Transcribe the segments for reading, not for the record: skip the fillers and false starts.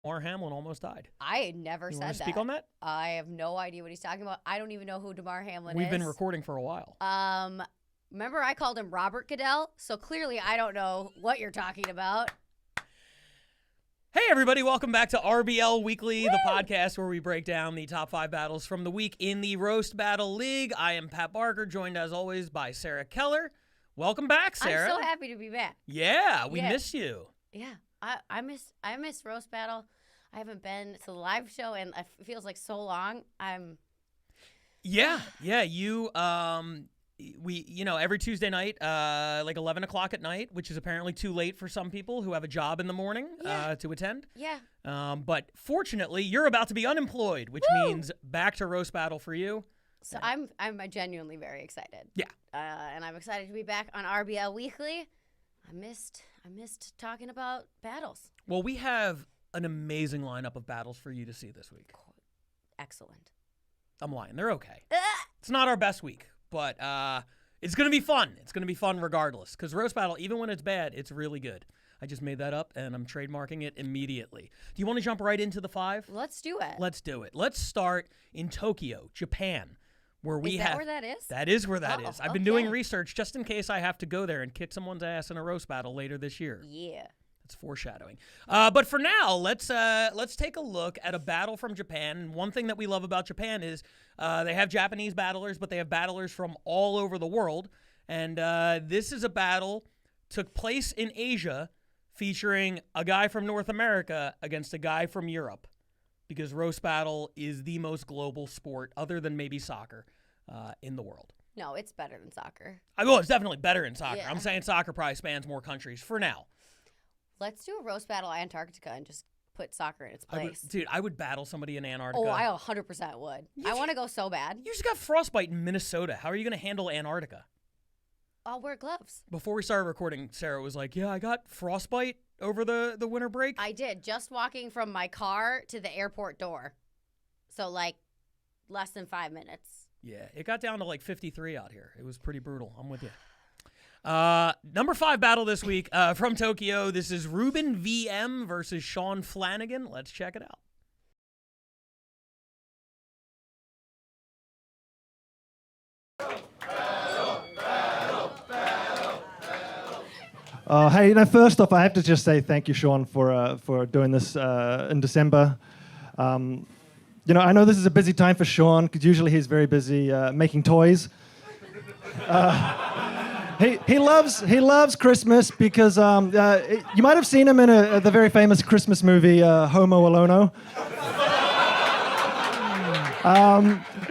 Damar Hamlin almost died. I never You said want to that. speak on that? I have no idea what he's talking about. I don't even know who Damar Hamlin is. We've been recording for a while. Remember I called him Robert Goodell? So clearly I don't know what you're talking about. Hey, everybody. Welcome back to RBL Weekly, the podcast where we break down the top 5 battles from the week in the Roast Battle League. I am Pat Barker, joined as always by Sarah Keller. Welcome back, Sarah. I'm so happy to be back. Yeah, we miss you. Yeah, I miss Roast Battle. I haven't been to the live show, and it feels like so long. Yeah, you, every Tuesday night, like 11 o'clock at night, which is apparently too late for some people who have a job in the morning to attend. Yeah. But fortunately, you're about to be unemployed, which means back to Roast Battle for you. So I'm genuinely very excited. Yeah. And I'm excited to be back on RBL Weekly. I missed talking about battles. Well, we have an amazing lineup of battles for you to see this week. Excellent. I'm lying. They're okay. It's not our best week, but it's going to be fun. It's going to be fun regardless, because Roast Battle, even when it's bad, it's really good. I just made that up, and I'm trademarking it immediately. Do you want to jump right into the 5? Let's do it. Let's do it. Let's start in Tokyo, Japan, where we have... Is that where that is? That is where that is. I've been doing research just in case I have to go there and kick someone's ass in a roast battle later this year. Yeah. It's foreshadowing. But for now, let's take a look at a battle from Japan. And one thing that we love about Japan is they have Japanese battlers, but they have battlers from all over the world. And this is a battle took place in Asia, featuring a guy from North America against a guy from Europe, because roast battle is the most global sport, other than maybe soccer, in the world. No, it's better than soccer. It's definitely better than soccer. Yeah. I'm saying soccer probably spans more countries for now. Let's do a roast battle Antarctica and just put soccer in its place. I would battle somebody in Antarctica. Oh, I 100% would. I want to go so bad. You just got frostbite in Minnesota. How are you going to handle Antarctica? I'll wear gloves. Before we started recording, Sarah was like, yeah, I got frostbite over the winter break. I did, just walking from my car to the airport door. So, like, less than 5 minutes. Yeah, it got down to like 53 out here. It was pretty brutal. I'm with you. Number 5 battle this week from Tokyo. This is Reuben VM versus Sean Flanagan. Let's check it out. Hey, first off, I have to just say thank you, Sean, for doing this in December. I know this is a busy time for Sean, because usually he's very busy making toys. He loves Christmas because you might have seen him in the very famous Christmas movie Homo Alono.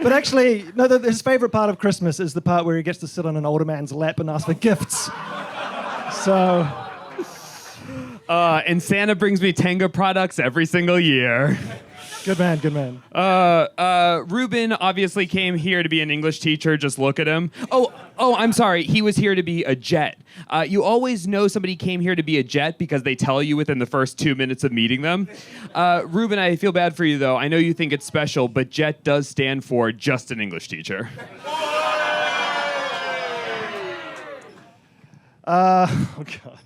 But actually, no, his favorite part of Christmas is the part where he gets to sit on an older man's lap and ask for gifts. So, and Santa brings me Tenga products every single year. Good man. Ruben obviously came here to be an English teacher. Just look at him. Oh, I'm sorry. He was here to be a jet. You always know somebody came here to be a jet because they tell you within the first 2 minutes of meeting them. Ruben, I feel bad for you, though. I know you think it's special, but jet does stand for just an English teacher. Oh, God.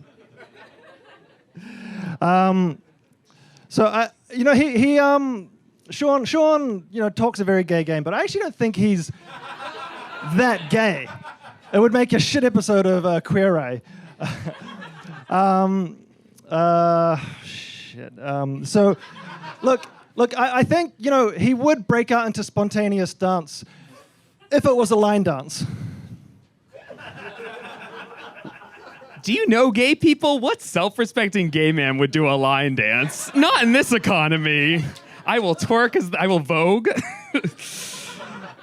Sean, talks a very gay game, but I actually don't think he's that gay. It would make a shit episode of Queer Eye. So, look, I think, he would break out into spontaneous dance if it was a line dance. Do you know gay people? What self-respecting gay man would do a line dance? Not in this economy. I will twerk, I will vogue.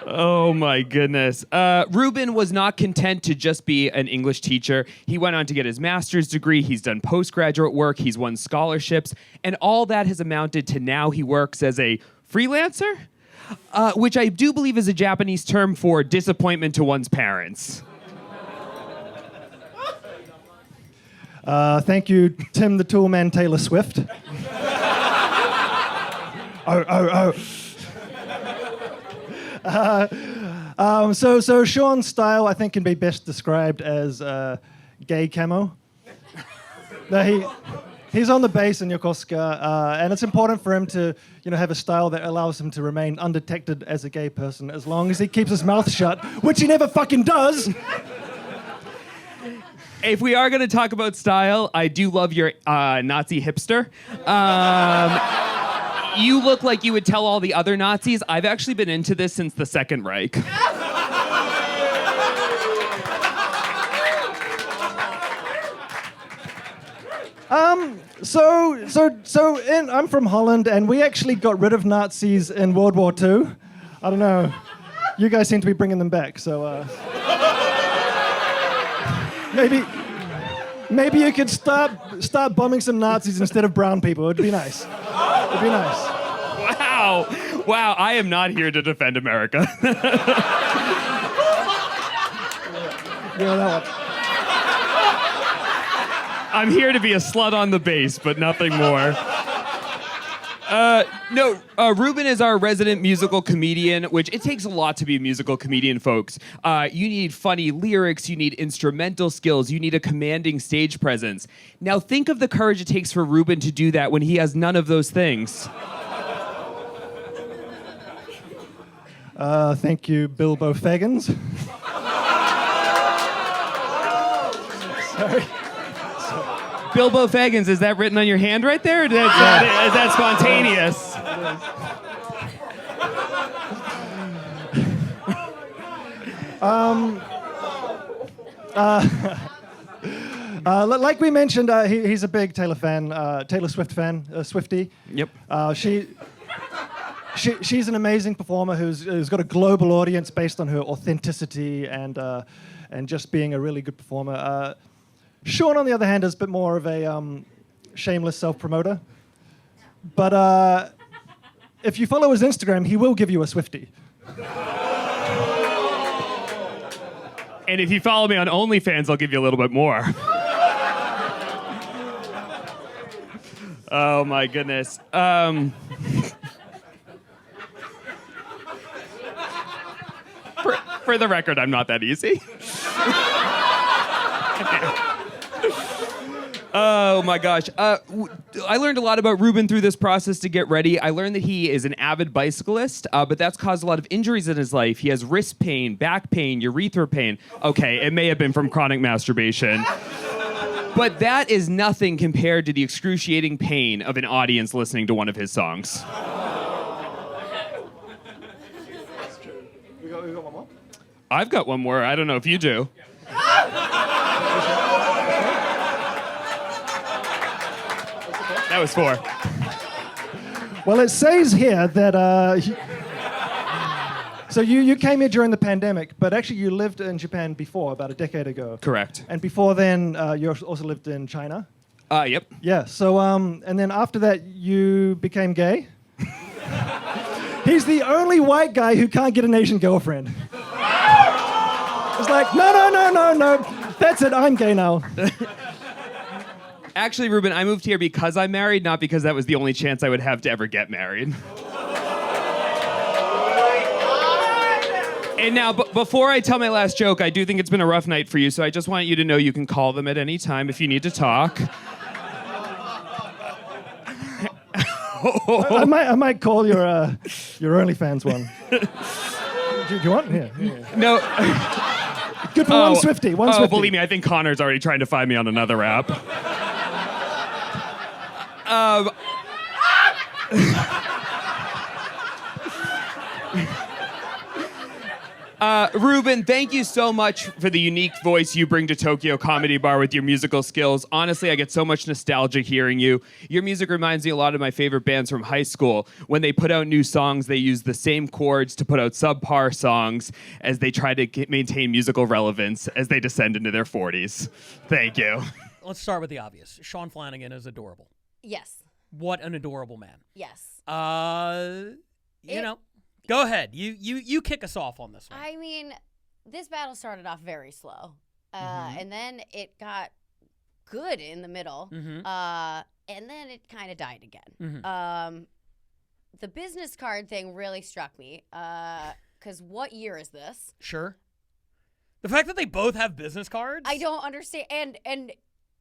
Oh my goodness. Reuben was not content to just be an English teacher. He went on to get his master's degree. He's done postgraduate work. He's won scholarships. And all that has amounted to now he works as a freelancer, which I do believe is a Japanese term for disappointment to one's parents. Thank you, Tim the Toolman Taylor Swift. So Sean's style, I think, can be best described as gay camo. He's on the bass in Yokosuka, and it's important for him to, have a style that allows him to remain undetected as a gay person, as long as he keeps his mouth shut, which he never fucking does. If we are going to talk about style, I do love your Nazi hipster. You look like you would tell all the other Nazis, I've actually been into this since the Second Reich. I'm from Holland, and we actually got rid of Nazis in World War II. I don't know. You guys seem to be bringing them back, so maybe you could start bombing some Nazis instead of brown people. It'd be nice. It'd be nice. Wow, I am not here to defend America. That one. I'm here to be a slut on the bass, but nothing more. Reuben is our resident musical comedian, which it takes a lot to be a musical comedian, folks. You need funny lyrics, you need instrumental skills, you need a commanding stage presence. Now think of the courage it takes for Reuben to do that when he has none of those things. Thank you, Bilbo Baggins. Sorry. Bilbo Baggins, is that written on your hand right there? Or is that spontaneous? Like we mentioned, he's a big Taylor Swift fan, Swiftie. Yep. She's an amazing performer who's got a global audience based on her authenticity and just being a really good performer. Sean, on the other hand, is a bit more of a shameless self-promoter. But if you follow his Instagram, he will give you a Swiftie. And if you follow me on OnlyFans, I'll give you a little bit more. Oh, my goodness. For the record, I'm not that easy. Oh my gosh. I learned a lot about Reuben through this process to get ready. I learned that he is an avid bicyclist, but that's caused a lot of injuries in his life. He has wrist pain, back pain, urethra pain. Okay, it may have been from chronic masturbation. But that is nothing compared to the excruciating pain of an audience listening to one of his songs. We got one more? I've got one more. I don't know if you do. That was 4. Well, it says here that so you came here during the pandemic, but actually you lived in Japan before, about a decade ago. Correct. And before then, you also lived in China. Yep. Yeah. So and then after that, you became gay. He's the only white guy who can't get an Asian girlfriend. It's like, no. That's it. I'm gay now. Actually, Ruben, I moved here because I'm married, not because that was the only chance I would have to ever get married. And now, before I tell my last joke, I do think it's been a rough night for you, so I just want you to know you can call them at any time if you need to talk. I might call your OnlyFans one. Do you want? Yeah. No. Good for one Swiftie. One Swiftie. Believe me, I think Connor's already trying to find me on another app. Ruben, thank you so much for the unique voice you bring to Tokyo Comedy Bar with your musical skills. Honestly, I get so much nostalgia hearing you. Your music reminds me a lot of my favorite bands from high school. When they put out new songs, they use the same chords to put out subpar songs as they try to maintain musical relevance as they descend into their 40s. Thank you. Let's start with the obvious. Sean Flanagan is adorable. Yes. What an adorable man. Yes. You know, go ahead. You kick us off on this one. I mean, this battle started off very slow, and then it got good in the middle, and then it kind of died again. The business card thing really struck me, because what year is this? Sure. The fact that they both have business cards? I don't understand, and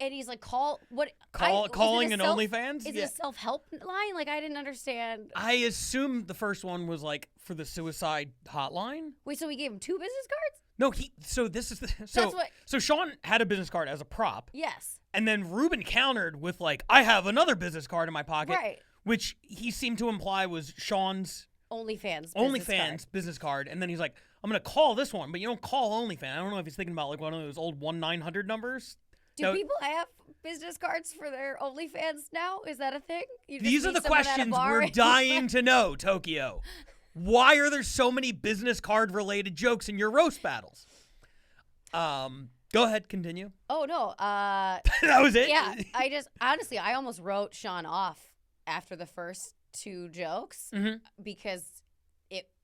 And he's like, calling an OnlyFans? Is it a self-help line? Like, I didn't understand. I assume the first one was like for the suicide hotline. Wait, so we gave him 2 business cards? No, so Sean had a business card as a prop. Yes. And then Ruben countered with like, I have another business card in my pocket. Right. Which he seemed to imply was Sean's OnlyFans business card. And then he's like, I'm going to call this one, but you don't call OnlyFans. I don't know if he's thinking about like one of those old 1-900 numbers. Do people have business cards for their OnlyFans now? Is that a thing? These are the questions we're dying to know, Tokyo. Why are there so many business card related jokes in your roast battles? Go ahead, continue. Oh, no. That was it? Yeah. Honestly, I almost wrote Sean off after the first 2 jokes because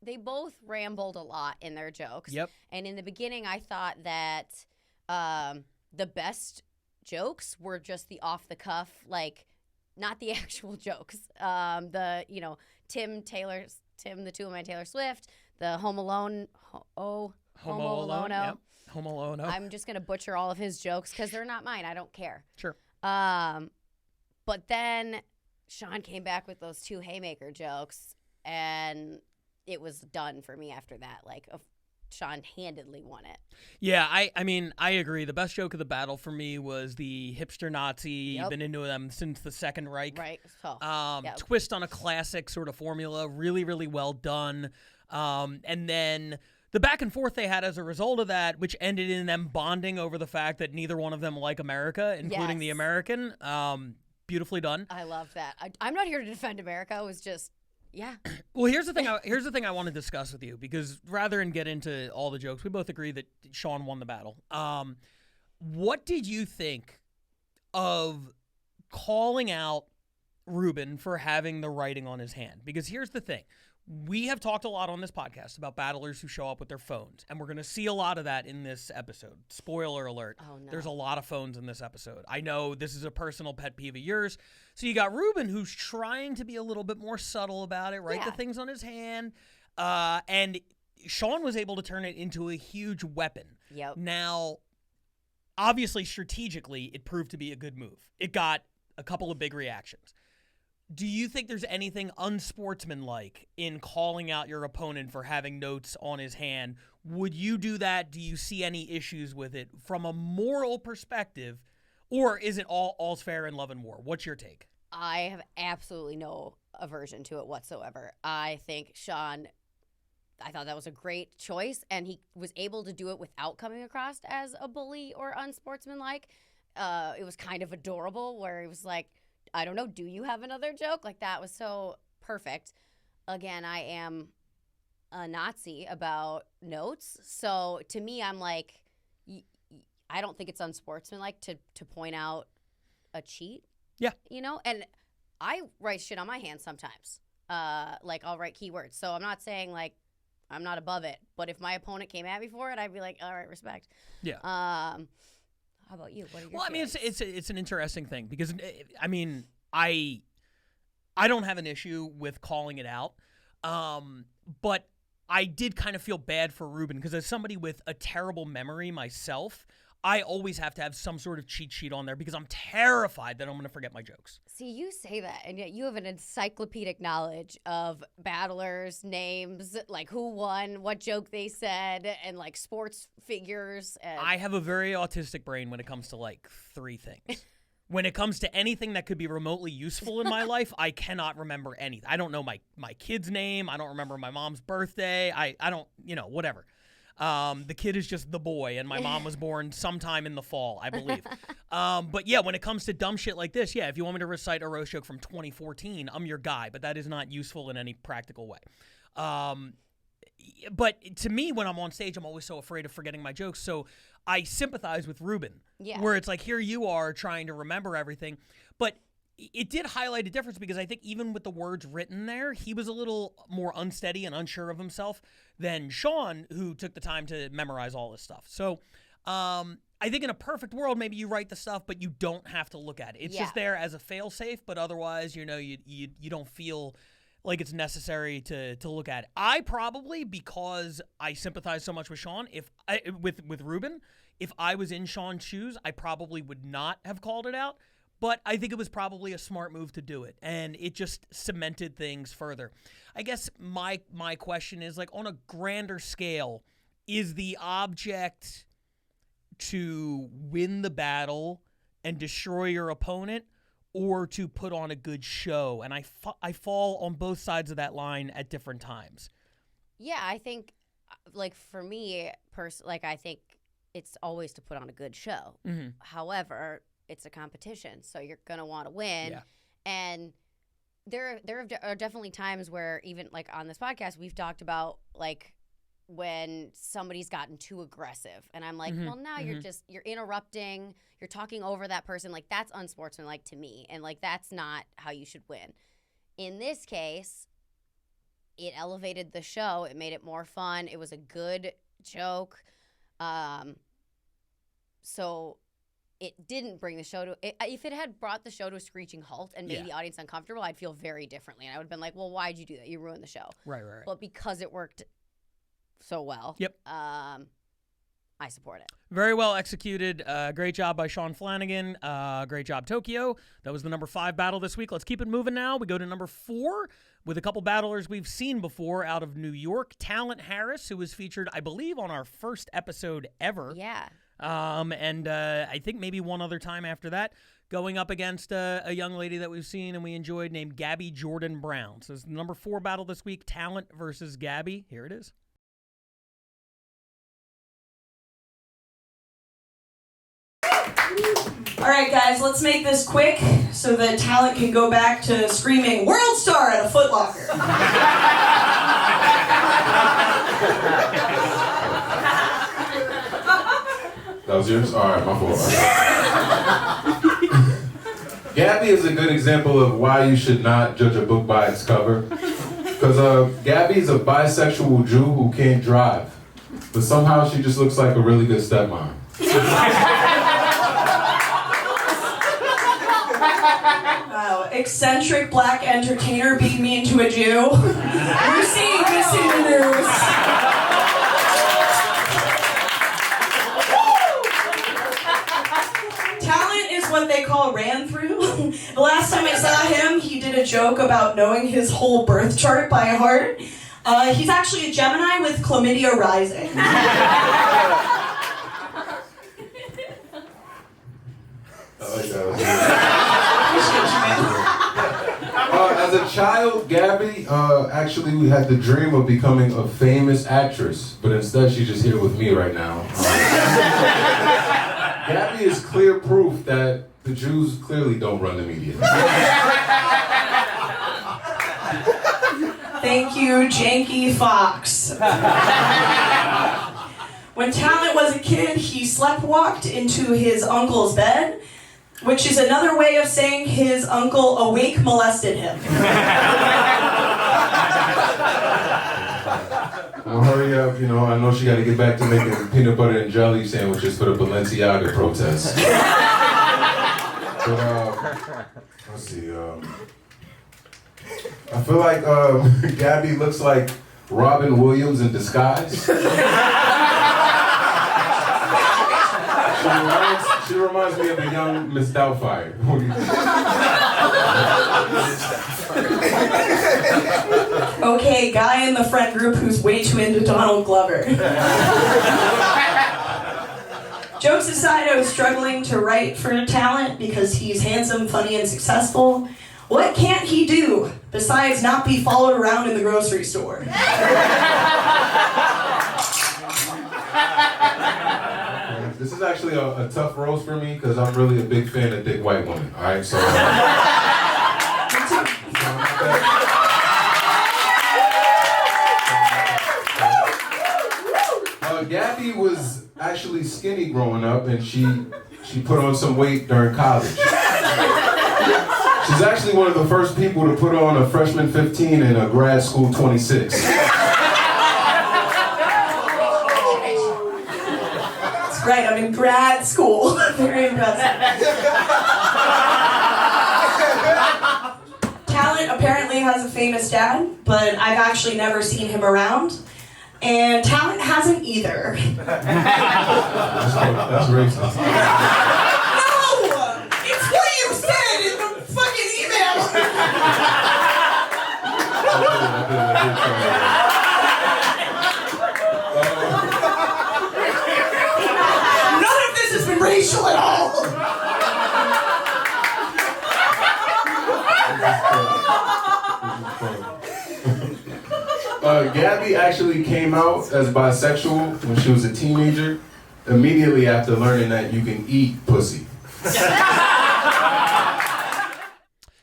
they both rambled a lot in their jokes. Yep. And in the beginning, I thought that the best jokes were just the off the cuff, like not the actual jokes. Tim, the 2 of my Taylor Swift, the Home Alone. Home Alone. Yep. Home Alone. I'm just gonna butcher all of his jokes because they're not mine. I don't care. Sure. But then Sean came back with those 2 haymaker jokes, and it was done for me after that. Like, Sean handedly won it. Yeah, I mean, I agree. The best joke of the battle for me was the hipster Nazi. You've been into them since the Second Reich. Right. Twist on a classic sort of formula. Really, really well done. And then the back and forth they had as a result of that, which ended in them bonding over the fact that neither one of them like America, including the American. Beautifully done. I love that. I'm not here to defend America. It was just... Yeah. Well, here's the thing I want to discuss with you, because rather than get into all the jokes, we both agree that Sean won the battle. What did you think of calling out Reuben for having the writing on his hand? Because here's the thing. We have talked a lot on this podcast about battlers who show up with their phones, and we're going to see a lot of that in this episode. Spoiler alert. Oh, no. There's a lot of phones in this episode. I know this is a personal pet peeve of yours. So you got Ruben, who's trying to be a little bit more subtle about it, write the things on his hand, and Sean was able to turn it into a huge weapon. Yep. Now, obviously, strategically, it proved to be a good move. It got a couple of big reactions. Do you think there's anything unsportsmanlike in calling out your opponent for having notes on his hand? Would you do that? Do you see any issues with it from a moral perspective? Or is it all's fair in love and war? What's your take? I have absolutely no aversion to it whatsoever. I think Sean, I thought that was a great choice, and he was able to do it without coming across as a bully or unsportsmanlike. It was kind of adorable, where he was like, I don't know, do you have another joke? Like, that was so perfect. Again, I am a Nazi about notes. So to me, I'm like, I don't think it's unsportsmanlike to point out a cheat. Yeah. You know? And I write shit on my hand sometimes. Like, I'll write keywords. So I'm not saying, like, I'm not above it. But if my opponent came at me for it, I'd be like, all right, respect. Yeah. How about you? What are your Well, I mean, feelings? it's an interesting thing, because, I mean, I don't have an issue with calling it out, but I did kind of feel bad for Ruben, because as somebody with a terrible memory myself, I always have to have some sort of cheat sheet on there, because I'm terrified that I'm going to forget my jokes. See, you say that, and yet you have an encyclopedic knowledge of battlers, names, like who won, what joke they said, and like sports figures. And... I have a very autistic brain when it comes to like 3 things. When it comes to anything that could be remotely useful in my life, I cannot remember anything. I don't know my kid's name. I don't remember my mom's birthday. I don't, whatever. The kid is just the boy, and my mom was born sometime in the fall, I believe. But yeah, when it comes to dumb shit like this, yeah, if you want me to recite a roast joke from 2014, I'm your guy, but that is not useful in any practical way. But to me, when I'm on stage, I'm always so afraid of forgetting my jokes, so I sympathize with Ruben, where it's like, here you are trying to remember everything, but it did highlight a difference, because I think even with the words written there, he was a little more unsteady and unsure of himself than Sean, who took the time to memorize all this stuff. So I think in a perfect world, maybe you write the stuff, but you don't have to look at it. It's just there as a fail-safe, but otherwise, you don't feel like it's necessary to look at it. I probably, because I sympathize so much with Sean, with Ruben, if I was in Sean's shoes, I probably would not have called it out. But I think it was probably a smart move to do it, and it just cemented things further. I guess my question is, like, on a grander scale, is the object to win the battle and destroy your opponent, or to put on a good show? And I fall on both sides of that line at different times. Yeah, I think, like, for me, I think it's always to put on a good show. Mm-hmm. However, it's a competition, so you're going to want to win. Yeah. And there are definitely times where, even, like, on this podcast, we've talked about, like, when somebody's gotten too aggressive. And I'm like, well, now you're interrupting, you're talking over that person. Like, that's unsportsmanlike to me. And, like, that's not how you should win. In this case, it elevated the show. It made it more fun. It was a good joke. So it didn't bring the show to if it had brought the show to a screeching halt and made the audience uncomfortable, I'd feel very differently. And I would have been like, well, why'd you do that? You ruined the show. Right. But because it worked so well, I support it. Very well executed. Great job by Sean Flanagan. Great job, Tokyo. That was the number 5 battle this week. Let's keep it moving now. We go to number 4 with a couple battlers we've seen before out of New York. Talent Harris, who was featured, I believe, on our first episode ever. Yeah. And I think maybe one other time after that, going up against a young lady that we've seen and we enjoyed named Gabby Jordan Brown. So it's the number 4 battle this week, Talent versus Gabby. Here it is. All right, guys, let's make this quick so that Talent can go back to screaming World Star at a Foot Locker. That was yours? All right, my fault. Gabby is a good example of why you should not judge a book by its cover. Because Gabby is a bisexual Jew who can't drive. But somehow she just looks like a really good stepmom. Wow, eccentric black entertainer beat me into a Jew. We're seeing this in the news. Talent is what they call ran through. The last time I saw him, he did a joke about knowing his whole birth chart by heart. He's actually a Gemini with chlamydia rising. I like that. As a child, Gabby actually we had the dream of becoming a famous actress, but instead she's just here with me right now. Gabby is clear proof that the Jews clearly don't run the media. Thank you, Janky Fox. When Talent was a kid, he sleptwalked into his uncle's bed, which is another way of saying his uncle awake molested him. Well, hurry up, I know she got to get back to making peanut butter and jelly sandwiches for the Balenciaga protest. But, let's see, I feel like Gabby looks like Robin Williams in disguise. She reminds me of a young Miss Doubtfire. What do you think? Okay, guy in the friend group who's way too into Donald Glover. Jokes aside, I was struggling to write for Talent because he's handsome, funny, and successful. What can't he do besides not be followed around in the grocery store? This is actually a tough roast for me because I'm really a big fan of thick white women, all right? So, Gabby was actually skinny growing up, and she put on some weight during college. She's actually one of the first people to put on a freshman 15 and a grad school 26. Right, I'm in grad school. Very impressive. Talent Talent apparently has a famous dad, but I've actually never seen him around. And Talent hasn't either. That's racist. No! It's what you said in the fucking email! I did try that. None of this has been racial at all! Gabby actually came out as bisexual when she was a teenager, immediately after learning that you can eat pussy.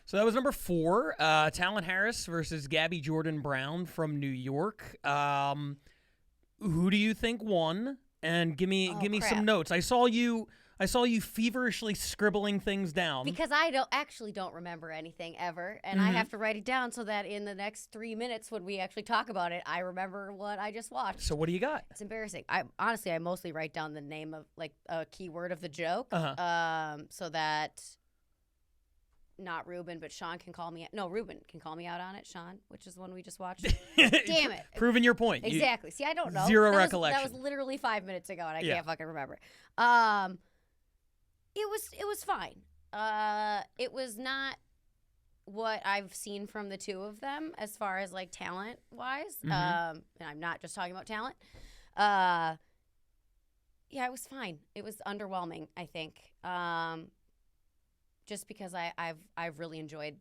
So that was number 4, Talon Harris versus Gabby Jordan Brown from New York. Who do you think won? And give me crap. some notes. I saw you feverishly scribbling things down. Because I don't remember anything ever, and I have to write it down so that in the next 3 minutes when we actually talk about it, I remember what I just watched. So what do you got? It's embarrassing. I mostly write down the name of like a keyword of the joke, so that not Ruben, but Sean can call me. No, Ruben can call me out on it. Sean, which is the one we just watched. Damn it! Proving your point. Exactly. See, I don't know. Zero That recollection. Was literally 5 minutes ago, and I Yeah. can't fucking remember. It was fine. It was not what I've seen from the two of them as far as like talent wise. And I'm not just talking about talent. Yeah, it was fine. It was underwhelming, I think. Just because I've really enjoyed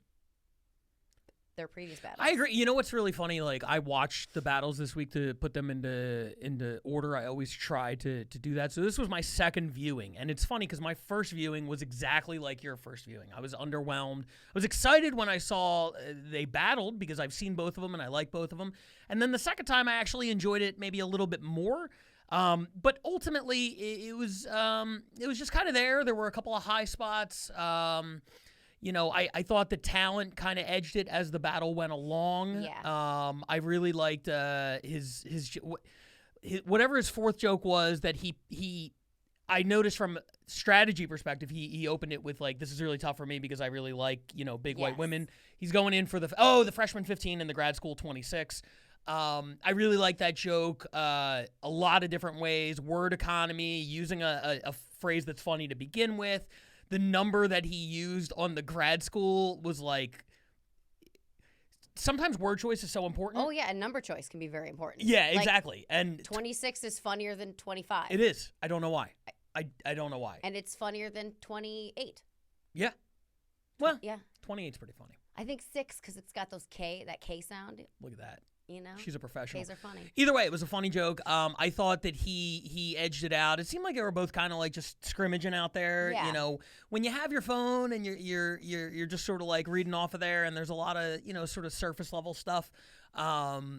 their previous battles. I agree. You know what's really funny? Like, I watched the battles this week to put them into order. I always try to do that. So this was my second viewing, and it's funny because my first viewing was exactly like your first viewing. I was underwhelmed. I was excited when I saw they battled because I've seen both of them and I like both of them. And then the second time, I actually enjoyed it maybe a little bit more. But ultimately, it was just kind of there. There were a couple of high spots. You know, I thought the talent kind of edged it as the battle went along. Yeah. I really liked his whatever his fourth joke was that he I noticed from a strategy perspective, he opened it with like, this is really tough for me because I really like, you know, big white women. He's going in for the freshman 15 and the grad school 26. I really like that joke a lot of different ways. Word economy, using a phrase that's funny to begin with. The number that he used on the grad school was like, sometimes word choice is so important. Oh, yeah, and number choice can be very important. Yeah, Like, exactly. And 26 is funnier than 25. it is. I don't know why. I don't know why. And it's funnier than 28. Yeah. Well, Yeah. 28's pretty funny. I think 6 because it's got that K sound, Look at that. you know? She's a professional. K's are funny. Either way, it was a funny joke. I thought that he edged it out. It seemed like they were both kind of like just scrimmaging out there. Yeah. You know, when you have your phone and you're just sort of like reading off of there, and there's a lot of, you know, sort of surface level stuff. I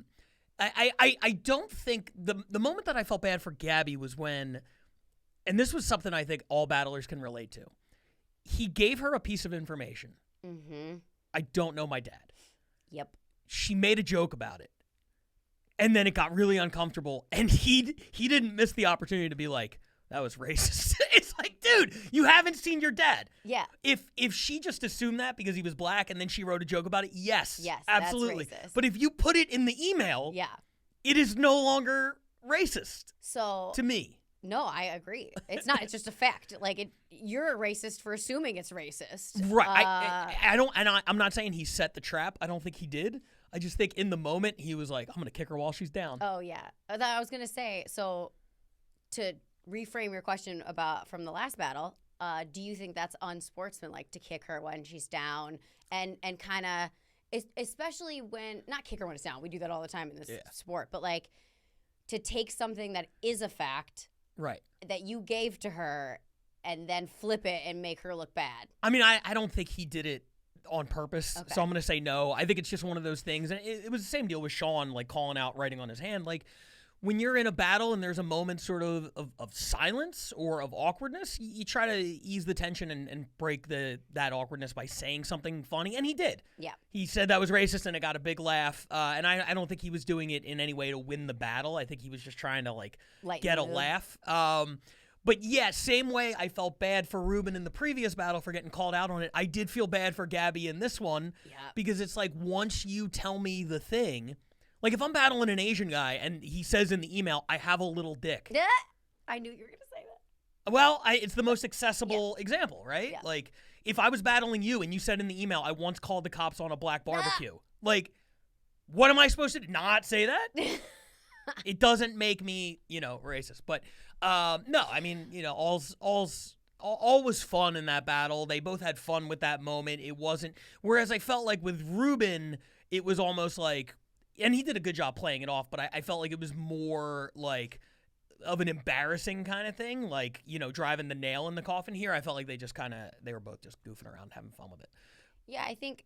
don't think the moment that I felt bad for Gabby was when, and this was something I think all battlers can relate to. He gave her a piece of information. Mm-hmm. I don't know my dad. Yep. She made a joke about it. And then it got really uncomfortable. And he didn't miss the opportunity to be like, that was racist. It's like, dude, you haven't seen your dad. Yeah. If she just assumed that because he was black and then she wrote a joke about it, yes. Yes, absolutely. that's racist. But if you put it in the email, Yeah. it is no longer racist So to me. no, I agree. It's not. It's just a fact. Like you're a racist for assuming it's racist. Right. I don't, and I'm not saying he set the trap. I don't think he did. I just think in the moment he was like, I'm going to kick her while she's down. Oh yeah. I was gonna say. So to reframe your question from the last battle, do you think that's unsportsmanlike to kick her when she's down and kind of, especially when not kick her when it's down. We do that all the time in this sport, but like to take something that is a fact. Right. That you gave to her and then flip it and make her look bad. I mean, I don't think he did it on purpose, Okay. so I'm going to say no. I think it's just one of those things. And it was the same deal with Sean, like calling out, writing on his hand. Like, when you're in a battle and there's a moment sort of silence or of awkwardness, you try to ease the tension and break that awkwardness by saying something funny. And he did. Yeah. He said that was racist and it got a big laugh. And I don't think he was doing it in any way to win the battle. I think he was just trying to, like Lighten get a the mood. laugh. But yeah, same way I felt bad for Ruben in the previous battle for getting called out on it, I did feel bad for Gabby in this one. Yeah. Because it's like, once you tell me the thing, like if I'm battling an Asian guy and he says in the email, I have a little dick. Yeah. I knew you were going to say that. Well, it's the most accessible example, right? Yeah. Like, if I was battling you and you said in the email, I once called the cops on a black barbecue, like, what am I supposed to do? Not say that? It doesn't make me, racist. But, no, I mean, all was fun in that battle. They both had fun with that moment. It wasn't, whereas I felt like with Ruben, it was almost like, and he did a good job playing it off, but I felt like it was more like of an embarrassing kind of thing, like, driving the nail in the coffin here. I felt like they were both just goofing around, having fun with it. Yeah, I think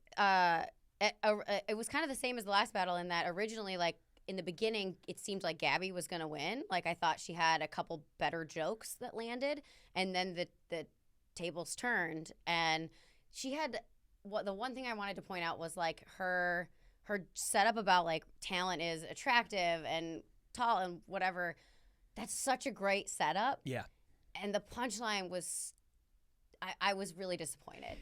it was kind of the same as the last battle in that originally, like, in the beginning, it seemed like Gabby was going to win. Like, I thought she had a couple better jokes that landed, and then the tables turned, and she had the one thing I wanted to point out was, like, her setup about, like, talent is attractive and tall and whatever. That's such a great setup. Yeah. And the punchline was, I was really disappointed.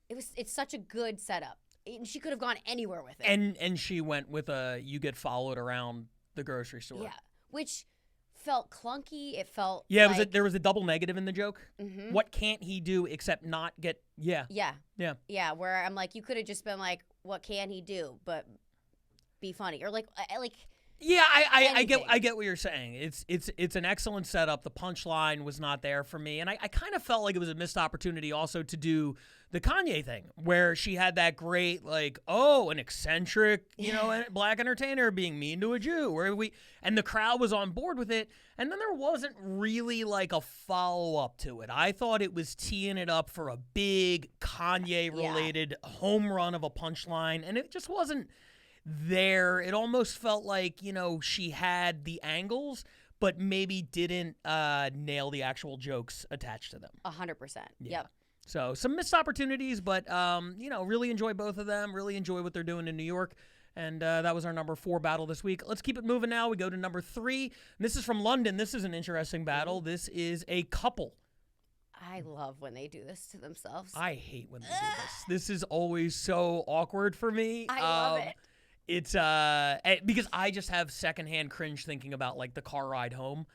It's such a good setup. She could have gone anywhere with it. And she went with you get followed around the grocery store. Yeah, which felt clunky. It felt there was a double negative in the joke. Mm-hmm. What can't he do except not get Yeah. Where I'm like, you could have just been like, what can he do but be funny, or like yeah, I anything. get what you're saying. It's an excellent setup. The punchline was not there for me, and I kind of felt like it was a missed opportunity also to do the Kanye thing, where she had that great, like, an eccentric, black entertainer being mean to a Jew, and the crowd was on board with it, and then there wasn't really like a follow-up to it. I thought it was teeing it up for a big Kanye-related home run of a punchline, and it just wasn't there. It almost felt like, she had the angles, but maybe didn't nail the actual jokes attached to them. 100%. Yeah. Yep. So some missed opportunities, but, really enjoy both of them. Really enjoy what they're doing in New York. And that was our number 4 battle this week. Let's keep it moving now. We go to number 3. And this is from London. This is an interesting battle. This is a couple. I love when they do this to themselves. I hate when they do this. This is always so awkward for me. I love it. It's because I just have secondhand cringe thinking about, like, the car ride home.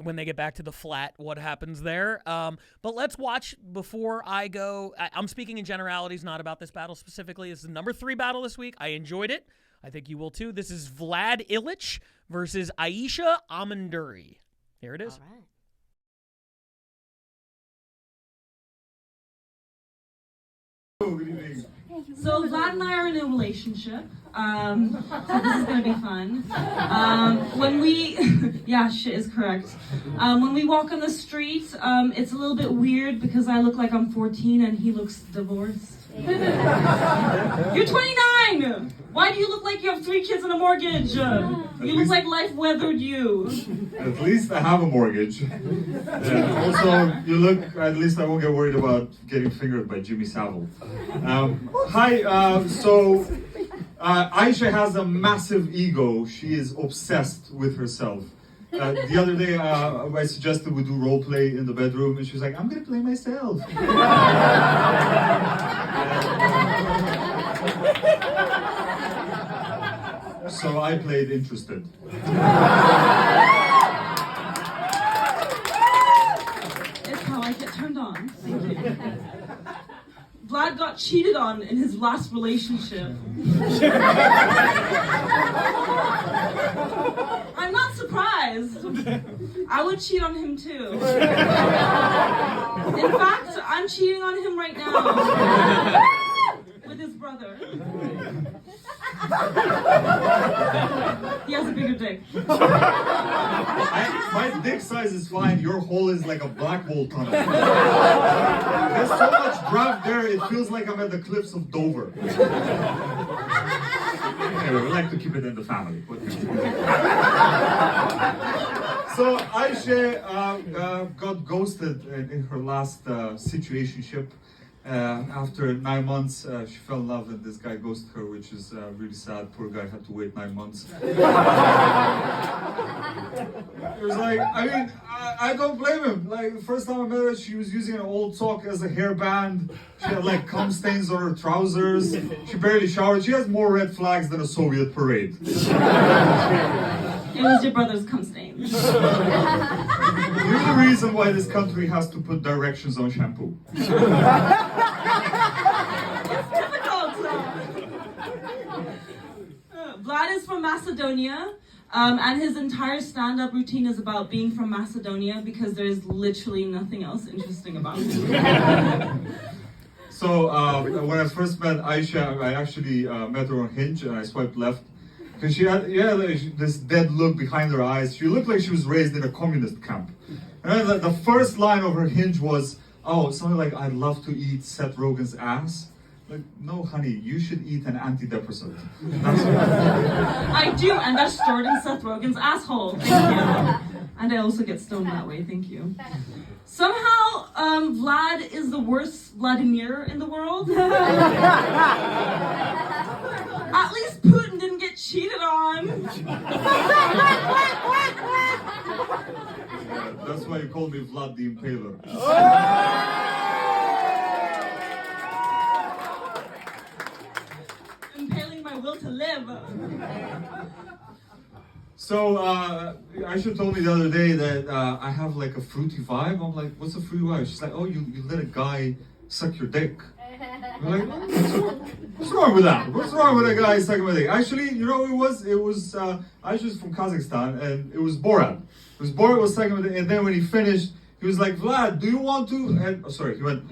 When they get back to the flat, what happens there. But let's watch before I go. I'm speaking in generalities, not about this battle specifically. This is the number 3 battle this week. I enjoyed it. I think you will too. This is Vlad Illich versus Aisha Amanduri. Here it is. All right. Good evening. So Vlad and I are in a relationship. So this is gonna be fun. When we, yeah, shit is correct. When we walk on the street, it's a little bit weird because I look like I'm 14 and he looks divorced. You're 29! Why do you look like you have 3 kids and a mortgage? You look like life weathered you. At least I have a mortgage. Also, you look, at least I won't get worried about getting fingered by Jimmy Savile. Hi, Aisha has a massive ego. She is obsessed with herself. The other day, I suggested we do role play in the bedroom, and she was like, I'm gonna play myself. So I played interested. It's how I get turned on. Thank you. Vlad got cheated on in his last relationship. I'm not surprised. I would cheat on him too. In fact, I'm cheating on him right now. With his brother. He has a bigger dick. My dick size is fine. Your hole is like a black hole tunnel. There's so much draft there, it feels like I'm at the cliffs of Dover. Anyway, we like to keep it in the family. So Aisha got ghosted in her last situationship. After 9 months, she fell in love and this guy ghosted her, which is really sad. Poor guy had to wait 9 months. There's Like, I mean, I don't blame him. Like, the first time I met her, she was using an old sock as a hairband. She had like cum stains on her trousers. She barely showered. She has more red flags than a Soviet parade. It was your brother's cum stain. You're the reason why this country has to put directions on shampoo. It's difficult. Vlad is from Macedonia. And his entire stand-up routine is about being from Macedonia because there is literally nothing else interesting about him. So when I first met Aisha, I actually met her on Hinge and I swiped left. Because she had this dead look behind her eyes. She looked like she was raised in a communist camp. And then the first line of her Hinge was, something like, I'd love to eat Seth Rogen's ass. Like, no, honey, you should eat an antidepressant. That's what I do, and that's stored in Seth Rogen's asshole. Thank you. And I also get stoned that way, thank you. Somehow, Vlad is the worst Vladimir in the world. At least Putin didn't get cheated on. Yeah, that's why you call me Vlad the Impaler. Impaling my will to live. So, Aisha told me the other day that I have like a fruity vibe. I'm like, what's a fruity vibe? She's like, you let a guy suck your dick. I'm like, what's wrong with that? What's wrong with a guy sucking my dick? Actually, you know what it was? It was, Aisha's from Kazakhstan, and it was Borat. It was Borat was sucking my dick, and then when he finished, he was like, Vlad, do you want to, and, he went,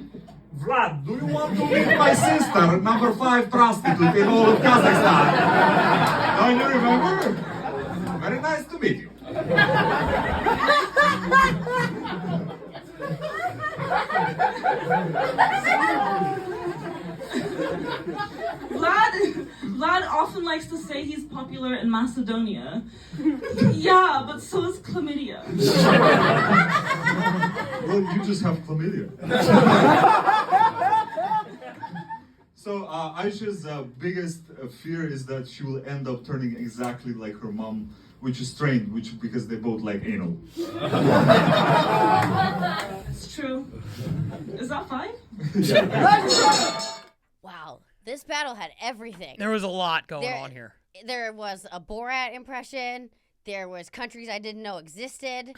Vlad, do you want to meet my sister, number 5 prostitute in all of Kazakhstan? Don't you remember? Very nice to meet you. Vlad often likes to say he's popular in Macedonia. Yeah, but so is chlamydia. Well, you just have chlamydia. So Aisha's biggest fear is that she will end up turning exactly like her mom, which is strange, because they both like anal. It's true. Is that 5? Wow, this battle had everything. There was a lot going on here. There was a Borat impression. There was countries I didn't know existed.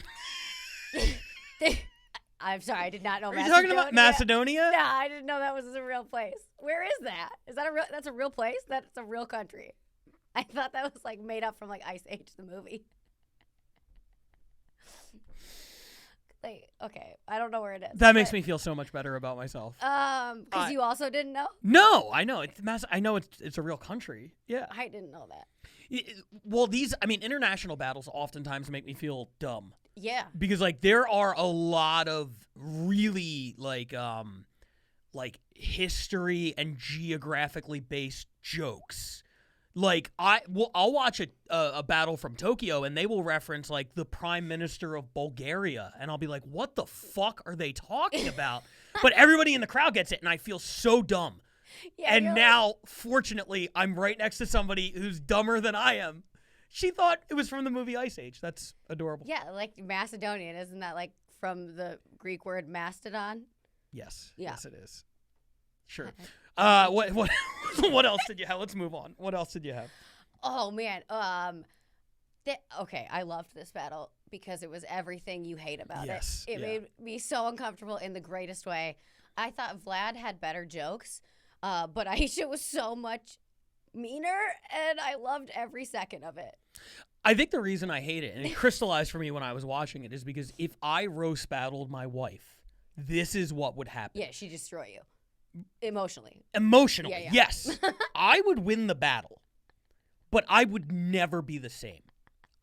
I'm sorry, I did not know. Are you talking about Macedonia? No, I didn't know that was a real place. Where is that? Is that that's a real place? That's a real country. I thought that was like made up from like Ice Age, the movie. Like, okay, I don't know where it is. That makes me feel so much better about myself. Because you also didn't know? No, I know. I know it's a real country. Yeah. I didn't know that. Well, international battles oftentimes make me feel dumb. Yeah. Because like there are a lot of really like history and geographically based jokes. Like I'll watch a battle from Tokyo and they will reference like the Prime Minister of Bulgaria and I'll be like, what the fuck are they talking about? But everybody in the crowd gets it and I feel so dumb. Yeah, and now, fortunately, I'm right next to somebody who's dumber than I am. She thought it was from the movie Ice Age. That's adorable. Yeah, like Macedonian. Isn't that like from the Greek word mastodon? Yes. Yeah. Yes, it is. Sure. What else did you have? Let's move on. What else did you have? Oh man. Okay, I loved this battle because it was everything you hate about it. It made me so uncomfortable in the greatest way. I thought Vlad had better jokes, but Aisha was so much meaner, and I loved every second of it. I think the reason I hate it, and it crystallized for me when I was watching it, is because if I roast battled my wife, this is what would happen. Yeah, she'd destroy you. Emotionally, yeah. Yes. I would win the battle, but I would never be the same.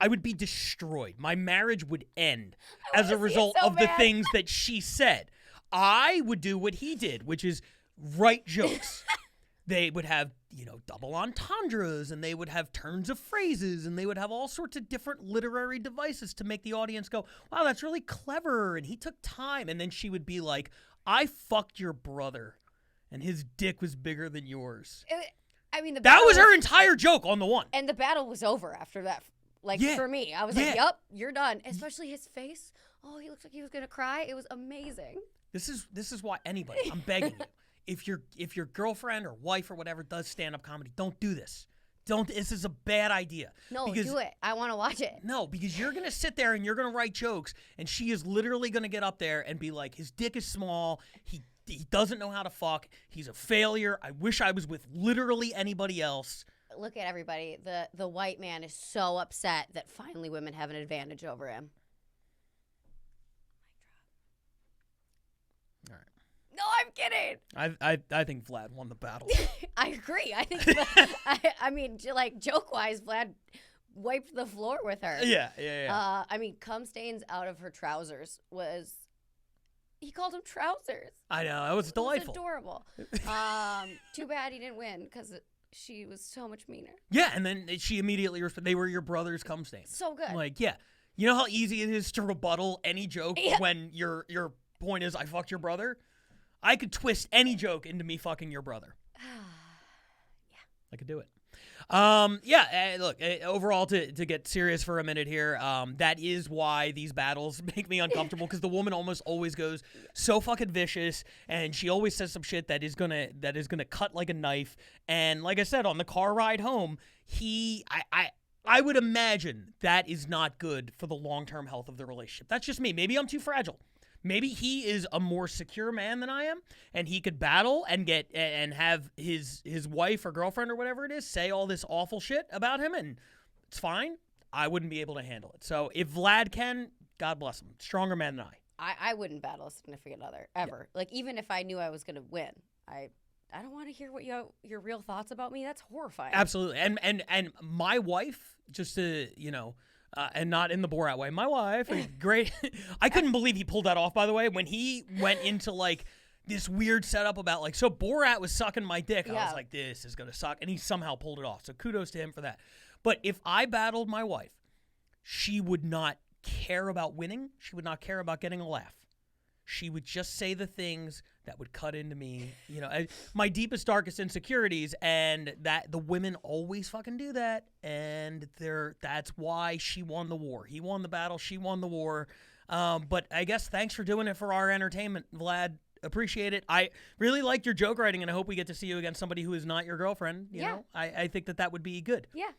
I would be destroyed. My marriage would end as a result of the things that she said. I would do what he did, which is write jokes. They would have, double entendres, and they would have turns of phrases, and they would have all sorts of different literary devices to make the audience go, wow, that's really clever, and he took time. And then she would be like, I fucked your brother, and his dick was bigger than yours. That was her entire joke on the one. And the battle was over after that. Like Yeah. for me, I was Yeah. like, "Yup, you're done." Especially his face. Oh, he looks like he was gonna cry. It was amazing. This is why anybody, I'm begging you, if your girlfriend or wife or whatever does stand-up comedy, don't do this. Don't. This is a bad idea. No, because, do it. I want to watch it. No, because you're gonna sit there and you're gonna write jokes, and she is literally gonna get up there and be like, his dick is small. He doesn't know how to fuck. He's a failure. I wish I was with literally anybody else. Look at everybody. The white man is so upset that finally women have an advantage over him. All right. No, I'm kidding. I think Vlad won the battle. I agree. I think. I mean, like joke-wise, Vlad wiped the floor with her. Yeah. I mean, cum stains out of her trousers was. He called them trousers. I know, that was delightful. It was adorable. Too bad he didn't win because she was so much meaner. Yeah, and then she immediately responded, they were your brother's cum stains. So good. Like, yeah. You know how easy it is to rebuttal any joke Yeah. when your point is, I fucked your brother? I could twist any joke into me fucking your brother. Yeah. I could do it. Look, overall, to get serious for a minute here, that is why these battles make me uncomfortable, because the woman almost always goes so fucking vicious, and she always says some shit that is gonna cut like a knife. And like I said, on the car ride home, I would imagine that is not good for the long-term health of the relationship. That's just me. Maybe I'm too fragile. Maybe he is a more secure man than I am, and he could battle and have his wife or girlfriend or whatever it is say all this awful shit about him, and it's fine. I wouldn't be able to handle it. So if Vlad can, God bless him. Stronger man than I. I wouldn't battle a significant other ever. Yeah. Like even if I knew I was gonna win, I don't want to hear what your real thoughts about me. That's horrifying. Absolutely. And my wife, just to and not in the Borat way. My wife, great. I couldn't believe he pulled that off, by the way, when he went into like this weird setup about like, so Borat was sucking my dick. Yeah. I was like, this is going to suck. And he somehow pulled it off. So kudos to him for that. But if I battled my wife, she would not care about winning. She would not care about getting a laugh. She would just say the things that would cut into me, my deepest, darkest insecurities, and that the women always fucking do that, and that's why she won the war. He won the battle, she won the war. But I guess thanks for doing it for our entertainment, Vlad. Appreciate it. I really liked your joke writing, and I hope we get to see you against somebody who is not your girlfriend. You know, I think that would be good. Yeah.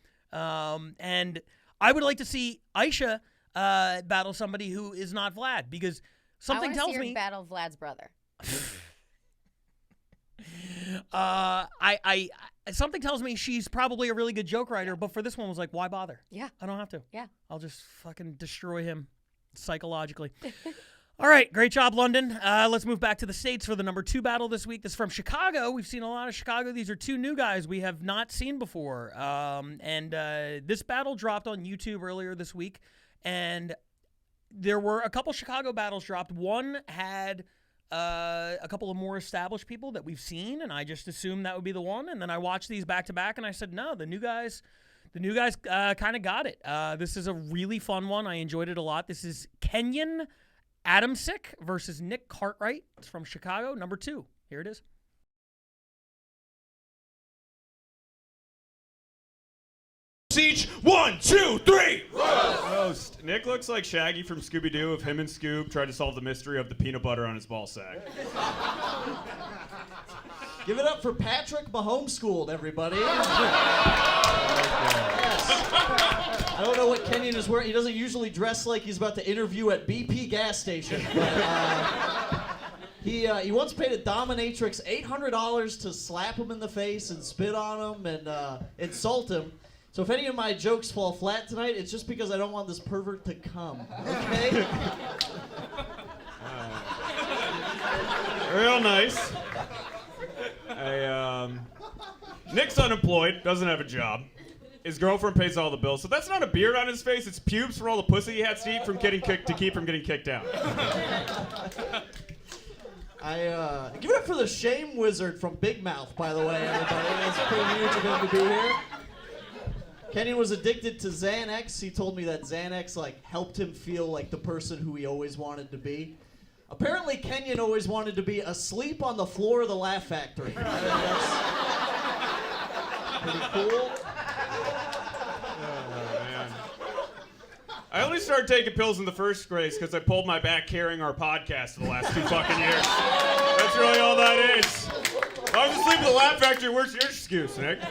And I would like to see Aisha battle somebody who is not Vlad, because something tells me battle Vlad's brother. Something tells me she's probably a really good joke writer, but for this one was like, why bother? Yeah. I don't have to. Yeah. I'll just fucking destroy him psychologically. All right, great job, London. Let's move back to the States for the number 2 battle this week. This is from Chicago. We've seen a lot of Chicago. These are 2 new guys we have not seen before. And this battle dropped on YouTube earlier this week, and there were a couple Chicago battles dropped. One had a couple of more established people that we've seen, and I just assumed that would be the one. And then I watched these back to back, and I said, no, the new guys kind of got it. This is a really fun one. I enjoyed it a lot. This is Kenyon Adamsick versus Nick Cartwright. It's from Chicago, number 2. Here it is. Each 1, 2, 3. Roast. Nick looks like Shaggy from Scooby-Doo if him and Scoob tried to solve the mystery of the peanut butter on his ball sack. Give it up for Patrick Mahomeschooled, everybody. Yes. I don't know what Kenyon is wearing. He doesn't usually dress like he's about to interview at BP gas station. But, he once paid a dominatrix $800 to slap him in the face and spit on him and insult him. So if any of my jokes fall flat tonight, it's just because I don't want this pervert to come, okay? Real nice. Nick's unemployed, doesn't have a job. His girlfriend pays all the bills, so that's not a beard on his face, it's pubes for all the pussy he has to eat from getting kicked to keep from getting kicked out. Give it up for the shame wizard from Big Mouth, by the way, everybody. It's pretty huge of him to be here. Kenyon was addicted to Xanax. He told me that Xanax helped him feel like the person who he always wanted to be. Apparently, Kenyon always wanted to be asleep on the floor of the Laugh Factory. I think that's pretty cool. Oh, man. I only started taking pills in the first grade because I pulled my back carrying our podcast for the last 2 fucking years. That's really all that is. I was asleep at the Laugh Factory. Where's your excuse, Nick?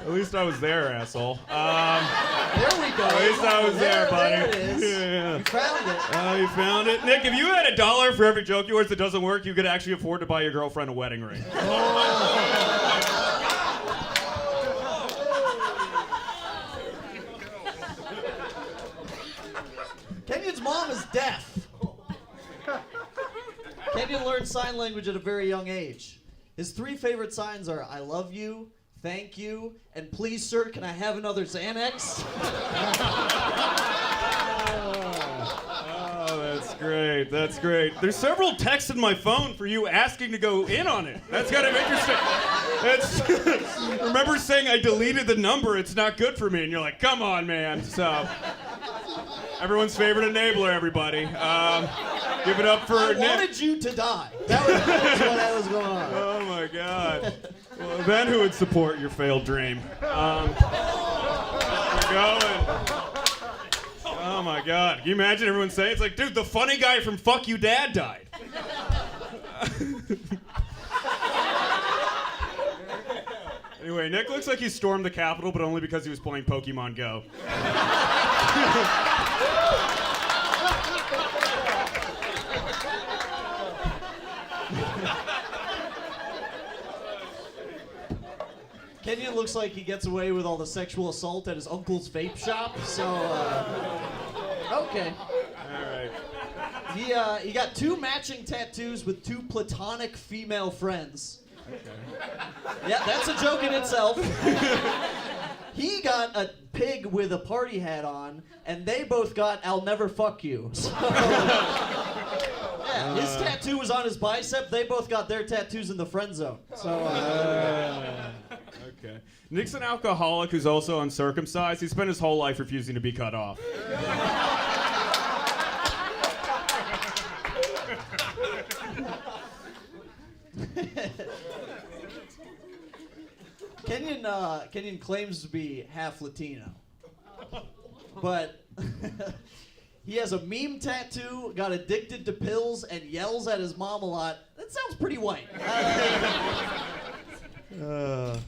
At least I was there, asshole. There we go. At least I was there, buddy. There it is. Yeah. You found it. Oh, you found it? Nick, if you had $1 for every joke yours that doesn't work, you could actually afford to buy your girlfriend a wedding ring. Kenyon's mom is deaf. Kenyon learned sign language at a very young age. His 3 favorite signs are I love you, thank you, and please, sir, can I have another Xanax? Oh, that's great. That's great. There's several texts in my phone for you asking to go in on it. That's kind of interesting. Remember saying I deleted the number, it's not good for me, and you're like, come on, man. So, everyone's favorite enabler, everybody. Give it up for I Nick. wanted you to die. That was what was going on. Oh my God. Well, then who would support your failed dream? We're going. Oh my God. Can you imagine everyone saying it's like, dude, the funny guy from Fuck You Dad died. Anyway, Nick looks like he stormed the Capitol, but only because he was playing Pokemon Go. Kenyon looks like he gets away with all the sexual assault at his uncle's vape shop, so, okay. All right. He got 2 matching tattoos with 2 platonic female friends. Okay. Yeah, that's a joke in itself. He got a pig with a party hat on, and they both got I'll never fuck you. So, yeah, his tattoo was on his bicep. They both got their tattoos in the friend zone. So, okay. Nick's an alcoholic who's also uncircumcised. He spent his whole life refusing to be cut off. Kenyon claims to be half Latino, but he has a meme tattoo, got addicted to pills, and yells at his mom a lot. That sounds pretty white. That's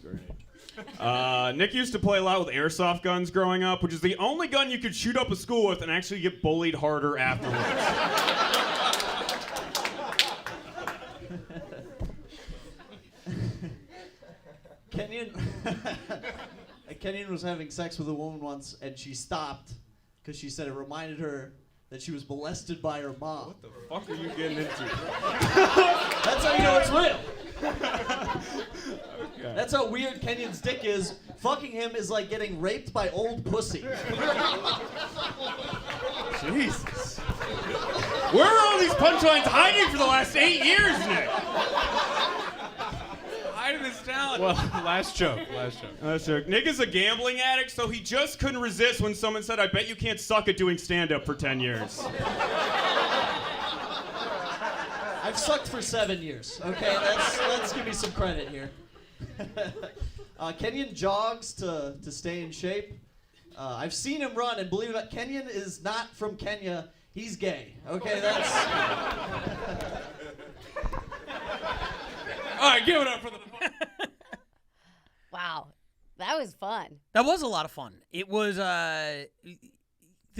great. Nick used to play a lot with airsoft guns growing up, which is the only gun you could shoot up a school with and actually get bullied harder afterwards. Kenyon was having sex with a woman once, and she stopped because she said it reminded her that she was molested by her mom. What the fuck are you getting into? That's how you know it's real. Okay. That's how weird Kenyon's dick is. Fucking him is like getting raped by old pussy. Jesus. Where are all these punchlines hiding for the last 8 years, Nick? Hiding this talent. Well, last joke. Nick is a gambling addict, so he just couldn't resist when someone said, I bet you can't suck at doing stand-up for 10 years. I've sucked for 7 years. Okay, let's give me some credit here. Kenyon jogs to stay in shape. I've seen him run, and believe it or not, Kenyon is not from Kenya. He's gay. Okay, that's... All right, give it up for the... Wow, that was fun. That was a lot of fun. It was, there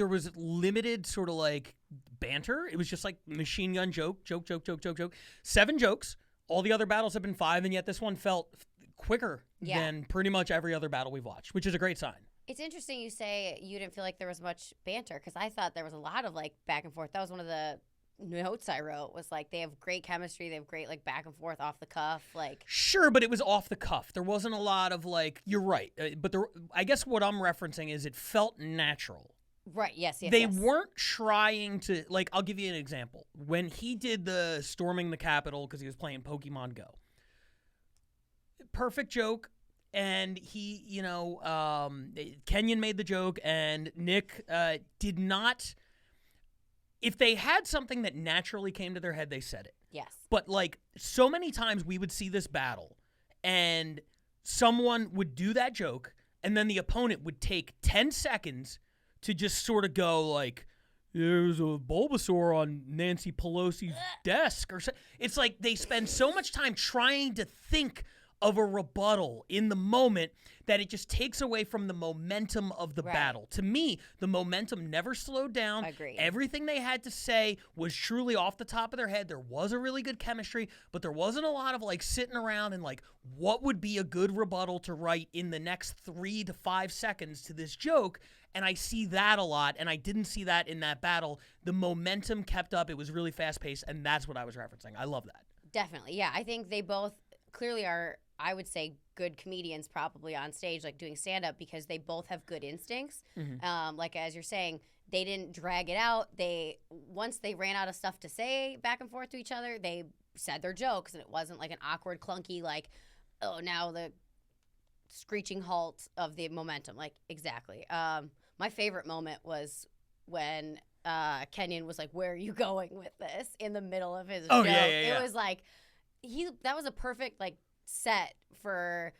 was limited sort of like banter. It was just like machine gun joke. 7 jokes. All the other battles have been 5, and yet this one felt quicker than pretty much every other battle we've watched, which is a great sign. It's interesting you say you didn't feel like there was much banter, because I thought there was a lot of like back and forth. That was one of the notes I wrote, was like they have great chemistry, they have great like back and forth off the cuff, like Sure, but it was off the cuff. There wasn't a lot of like, you're right, but I guess what I'm referencing is it felt natural. right. Yes. They weren't trying to, like, I'll give you an example. When he did the storming the Capitol because he was playing Pokemon Go, perfect joke. And he, Kenyon made the joke, and Nick did not. If they had something that naturally came to their head, they said it. Yes. But, like, so many times we would see this battle, and someone would do that joke, and then the opponent would take 10 seconds to just sort of go like, there's a Bulbasaur on Nancy Pelosi's desk. Or so. It's like they spend so much time trying to think of a rebuttal in the moment that it just takes away from the momentum of the battle. To me, the momentum never slowed down. Agreed. Everything they had to say was truly off the top of their head. There was a really good chemistry, but there wasn't a lot of like sitting around and like, what would be a good rebuttal to write in the next 3 to 5 seconds to this joke? And I see that a lot, and I didn't see that in that battle. The momentum kept up. It was really fast-paced, and that's what I was referencing. I love that. Definitely. Yeah, I think they both clearly are, I would say, good comedians probably on stage, like doing stand-up, because they both have good instincts. Like, as you're saying, they didn't drag it out. Once they ran out of stuff to say back and forth to each other, they said their jokes, and it wasn't like an awkward, clunky, like, oh, now the screeching halt of the momentum. Like, exactly. My favorite moment was when Kenyon was like, where are you going with this? In the middle of his joke. Yeah. It was like, that was a perfect, like, set for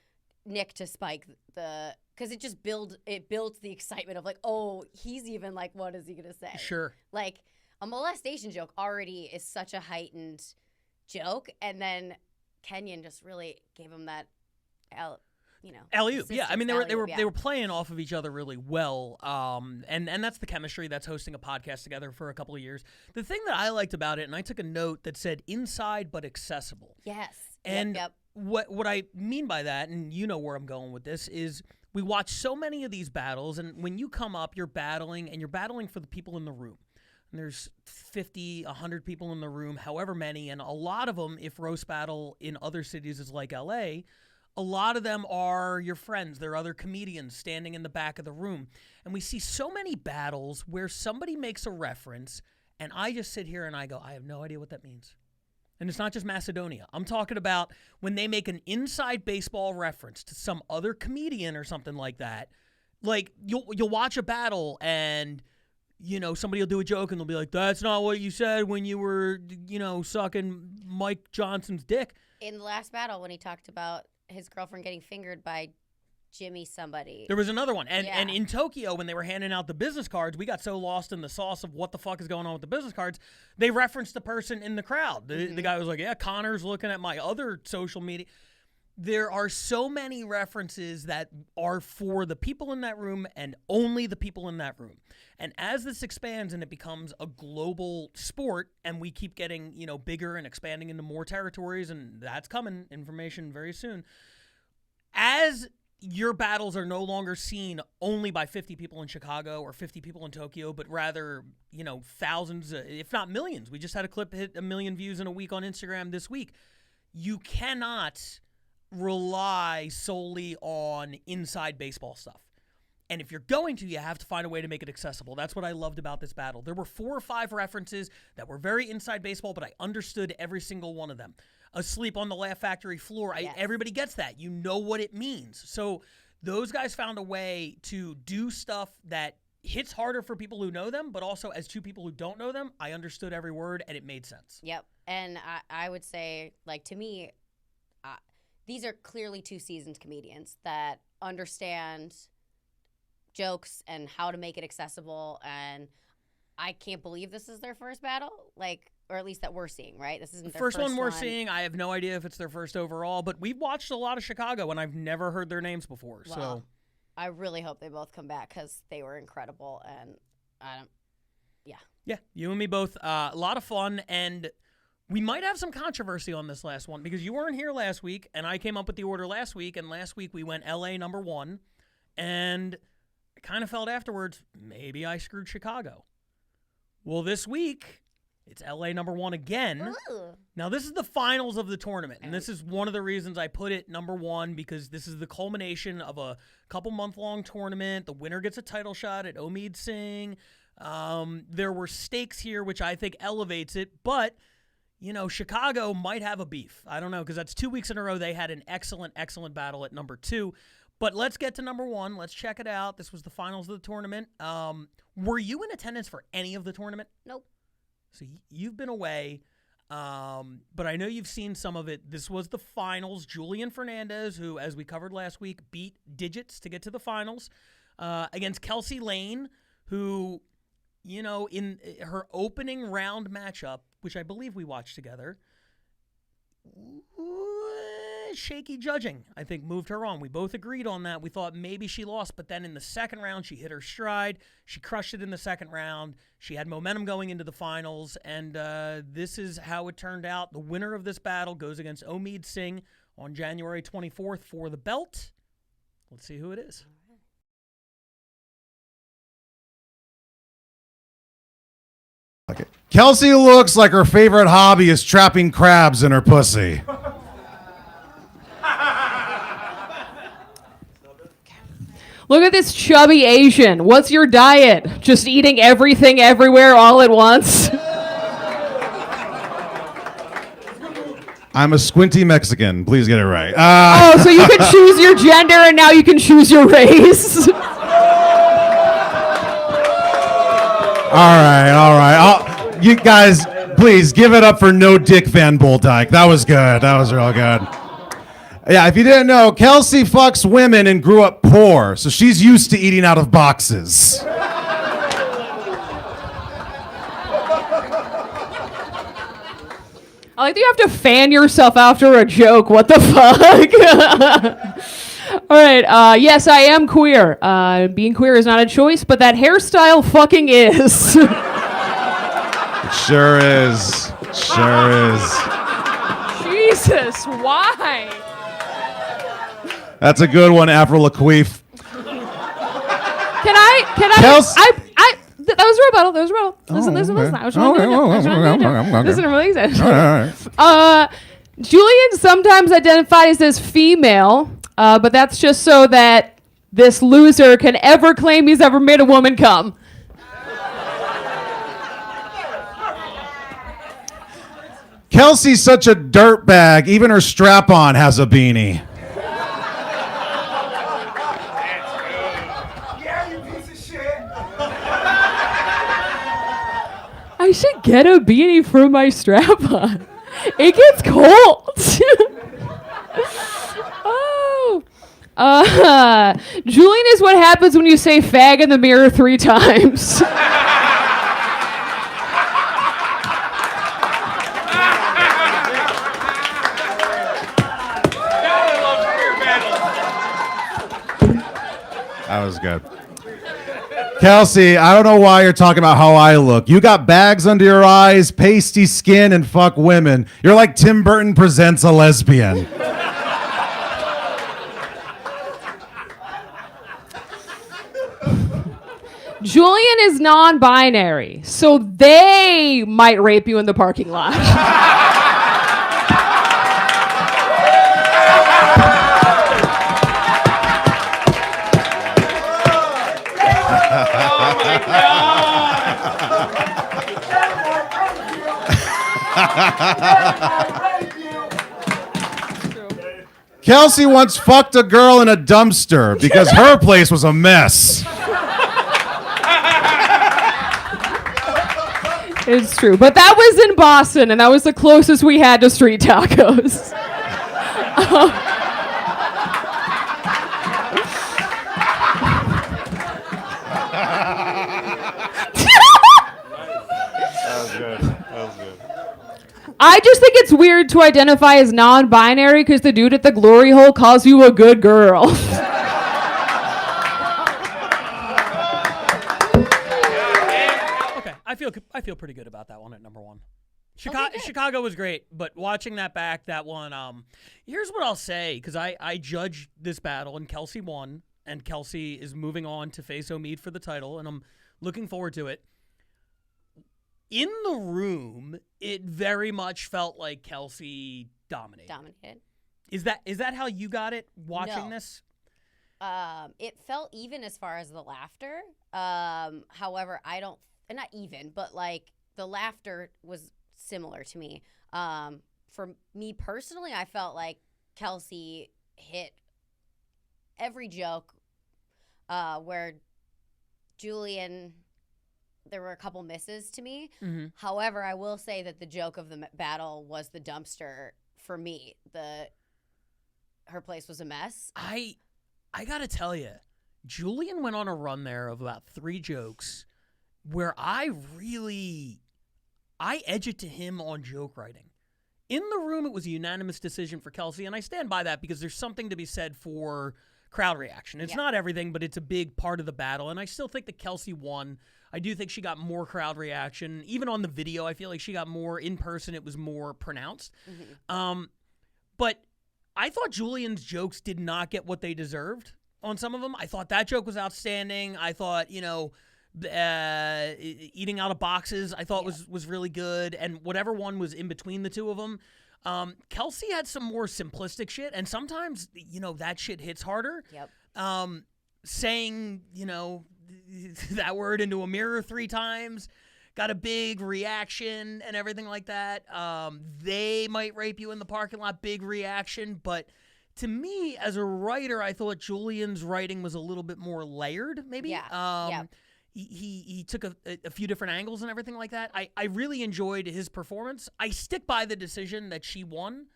Nick to spike because it just builds the excitement of like, oh, he's even like, what is he going to say? Sure. Like, a molestation joke already is such a heightened joke, and then Kenyon just really gave him that alley-oop. Yeah, I mean they alley-oop, were playing off of each other really well, and that's the chemistry. That's hosting a podcast together for a couple of years. The thing that I liked about it, and I took a note that said inside but accessible. Yes. And yep. what I mean by that, and you know where I'm going with this, is we watch so many of these battles, and when you come up, you're battling for the people in the room. And there's 50, 100 people in the room, however many, and a lot of them, if roast battle in other cities is like LA, a lot of them are your friends. They're other comedians standing in the back of the room. And we see so many battles where somebody makes a reference, and I just sit here and I go, I have no idea what that means. And it's not just Macedonia. I'm talking about when they make an inside baseball reference to some other comedian or something like that. Like, you'll watch a battle and, you know, somebody will do a joke and they'll be like, that's not what you said when you were, you know, sucking Mike Johnson's dick. In the last battle, when he talked about his girlfriend getting fingered by Jimmy somebody. There was another one. And in Tokyo, when they were handing out the business cards, we got so lost in the sauce of what the fuck is going on with the business cards, they referenced the person in the crowd. The guy was like, yeah, Connor's looking at my other social media. There are so many references that are for the people in that room and only the people in that room. And as this expands and it becomes a global sport and we keep getting, you know, bigger and expanding into more territories, and that's coming, information very soon, as your battles are no longer seen only by 50 people in Chicago or 50 people in Tokyo, but rather, you know, thousands, if not millions. We just had a clip hit 1 million views in a week on Instagram this week. You cannot rely solely on inside baseball stuff. And if you're going to, you have to find a way to make it accessible. That's what I loved about this battle. There were 4 or 5 references that were very inside baseball, but I understood every single one of them. Asleep on the Laugh Factory floor. Yes. Everybody gets that. You know what it means. So those guys found a way to do stuff that hits harder for people who know them, but also as 2 people who don't know them, I understood every word and it made sense. Yep. And I would say, like, to me, these are clearly 2 seasoned comedians that understand jokes and how to make it accessible. And I can't believe this is their first battle, like, or at least that we're seeing, right? This isn't their first one we're seeing. I have no idea if it's their first overall, but we've watched a lot of Chicago, and I've never heard their names before. Well, so I really hope they both come back because they were incredible. And yeah, you and me both. A lot of fun, and we might have some controversy on this last one because you weren't here last week, and I came up with the order last week, and last week we went LA number 1, and I kind of felt afterwards, maybe I screwed Chicago. Well, this week, it's LA number 1 again. Ooh. Now, this is the finals of the tournament, and this is one of the reasons I put it number 1 because this is the culmination of a couple-month-long tournament. The winner gets a title shot at Omid Singh. There were stakes here, which I think elevates it, but you know, Chicago might have a beef. I don't know, because that's 2 weeks in a row they had an excellent, excellent battle at number 2. But let's get to number 1. Let's check it out. This was the finals of the tournament. Were you in attendance for any of the tournament? Nope. So you've been away. But I know you've seen some of it. This was the finals. Julian Fernandez, who, as we covered last week, beat digits to get to the finals against Kelsey Lane, who, you know, in her opening round matchup, which I believe we watched together, shaky judging, I think, moved her on. We both agreed on that. We thought maybe she lost, but then in the second round, she hit her stride. She crushed it in the second round. She had momentum going into the finals, and this is how it turned out. The winner of this battle goes against Omid Singh on January 24th for the belt. Let's see who it is. Okay. Kelsey looks like her favorite hobby is trapping crabs in her pussy. Look at this chubby Asian. What's your diet? Just eating everything everywhere all at once? I'm a squinty Mexican. Please get it right. Oh, so you can choose your gender and now you can choose your race? All right. You guys, please give it up for No Dick Van Boldyke. That was good. That was real good. Yeah, if you didn't know, Kelsey fucks women and grew up poor, so she's used to eating out of boxes. I like that you have to fan yourself after a joke. What the fuck? All right. Yes, I am queer. Being queer is not a choice, but that hairstyle fucking is. It sure is. Sure is. Jesus, why? That's a good one, Avril Laqueef. Can I? That was a rebuttal. Listen. Listen, I'm really excited. Julian sometimes identifies as female, but that's just so that this loser can ever claim he's ever made a woman come. Kelsey's such a dirtbag, even her strap-on has a beanie. I should get a beanie for my strap-on. It gets cold. Julian is what happens when you say fag in the mirror 3 times. That was good. Kelsey, I don't know why you're talking about how I look. You got bags under your eyes, pasty skin, and fuck women. You're like Tim Burton presents a lesbian. Julian is non-binary, so they might rape you in the parking lot. Kelsey once fucked a girl in a dumpster because her place was a mess. It's true, but that was in Boston, and that was the closest we had to street tacos. I just think it's weird to identify as non-binary because the dude at the glory hole calls you a good girl. Okay, I feel pretty good about that one at number 1. Chicago was great, but watching that back, that one, here's what I'll say, because I judged this battle, and Kelsey won, and Kelsey is moving on to face Omid for the title, and I'm looking forward to it. In the room, it very much felt like Kelsey dominated. Is that how you got it watching this? It felt even as far as the laughter. However, not even, but like the laughter was similar to me. For me personally, I felt like Kelsey hit every joke where Julian there were a couple misses to me. Mm-hmm. However, I will say that the joke of the battle was the dumpster for me. Her place was a mess. I gotta tell you, Julian went on a run there of about 3 jokes where I edge it to him on joke writing. In the room, it was a unanimous decision for Kelsey, and I stand by that because there's something to be said for crowd reaction. It's not everything, but it's a big part of the battle, and I still think that Kelsey won. I do think she got more crowd reaction. Even on the video, I feel like she got more. In person, it was more pronounced. Mm-hmm. But I thought Julian's jokes did not get what they deserved on some of them. I thought that joke was outstanding. I thought, eating out of boxes, I thought was really good. And whatever one was in between the two of them. Kelsey had some more simplistic shit. And sometimes, that shit hits harder. Yep. Saying, that word into a mirror 3 times. Got a big reaction and everything like that. They might rape you in the parking lot, big reaction. But to me, as a writer, I thought Julian's writing was a little bit more layered, maybe. Yeah. He took a few different angles and everything like that. I really enjoyed his performance. I stick by the decision that she won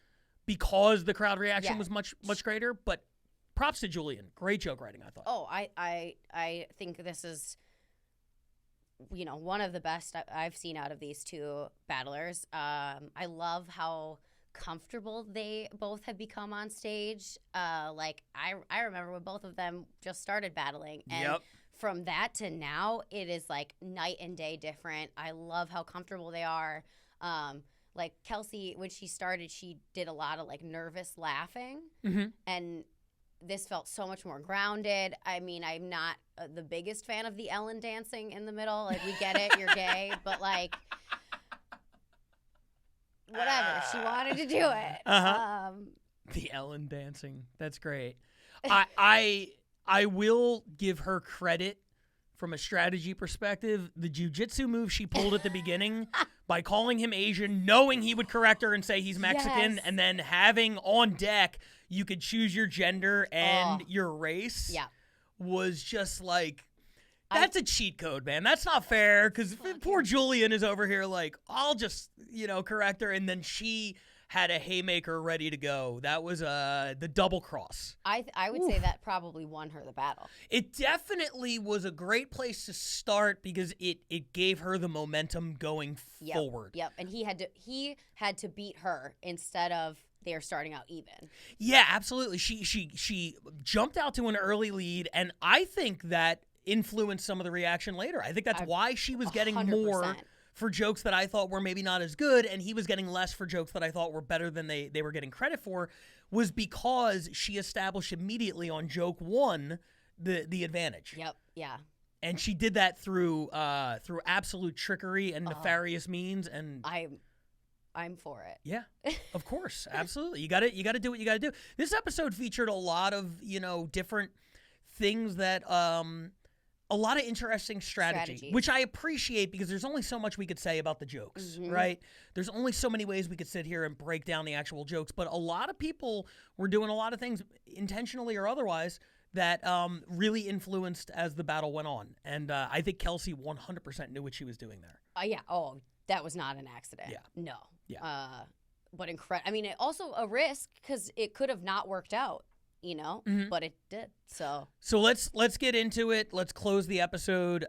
because the crowd reaction was much greater. But props to Julian. Great joke writing, I thought. Oh, I think this is one of the best I've seen out of these 2 battlers. I love how comfortable they both have become on stage. I remember when both of them just started battling, and from that to now, it is like night and day different. I love how comfortable they are. Like Kelsey, when she started, she did a lot of nervous laughing, and this felt so much more grounded. I mean, I'm not the biggest fan of the Ellen dancing in the middle. We get it, you're gay, but whatever. She wanted to do it. The Ellen dancing. That's great. I will give her credit from a strategy perspective. The jiu-jitsu move she pulled at the beginning by calling him Asian, knowing he would correct her and say he's Mexican, and then having on deck you could choose your gender and your race was just that's a cheat code, man. That's not fair because poor Julian is over here I'll just, correct her. And then she had a haymaker ready to go. That was the double cross. I would say that probably won her the battle. It definitely was a great place to start because it gave her the momentum going forward. Yep, and he had to beat her instead of they're starting out even. Yeah, absolutely. She jumped out to an early lead, and I think that influenced some of the reaction later. I think that's why she was getting 100%. More for jokes that I thought were maybe not as good, and he was getting less for jokes that I thought were better than they were getting credit for, was because she established immediately on joke 1 the advantage. Yep, yeah. And she did that through absolute trickery and nefarious means, and I'm for it. Yeah, of course, absolutely. You got to do what you got to do. This episode featured a lot of different things that a lot of interesting strategy, which I appreciate because there's only so much we could say about the jokes, right? There's only so many ways we could sit here and break down the actual jokes, but a lot of people were doing a lot of things intentionally or otherwise that really influenced as the battle went on. And I think Kelsey 100% knew what she was doing there. Yeah. Oh, that was not an accident. Yeah. No. Yeah. But incredible. I mean, also a risk because it could have not worked out. But it did. So let's get into it. Let's close the episode.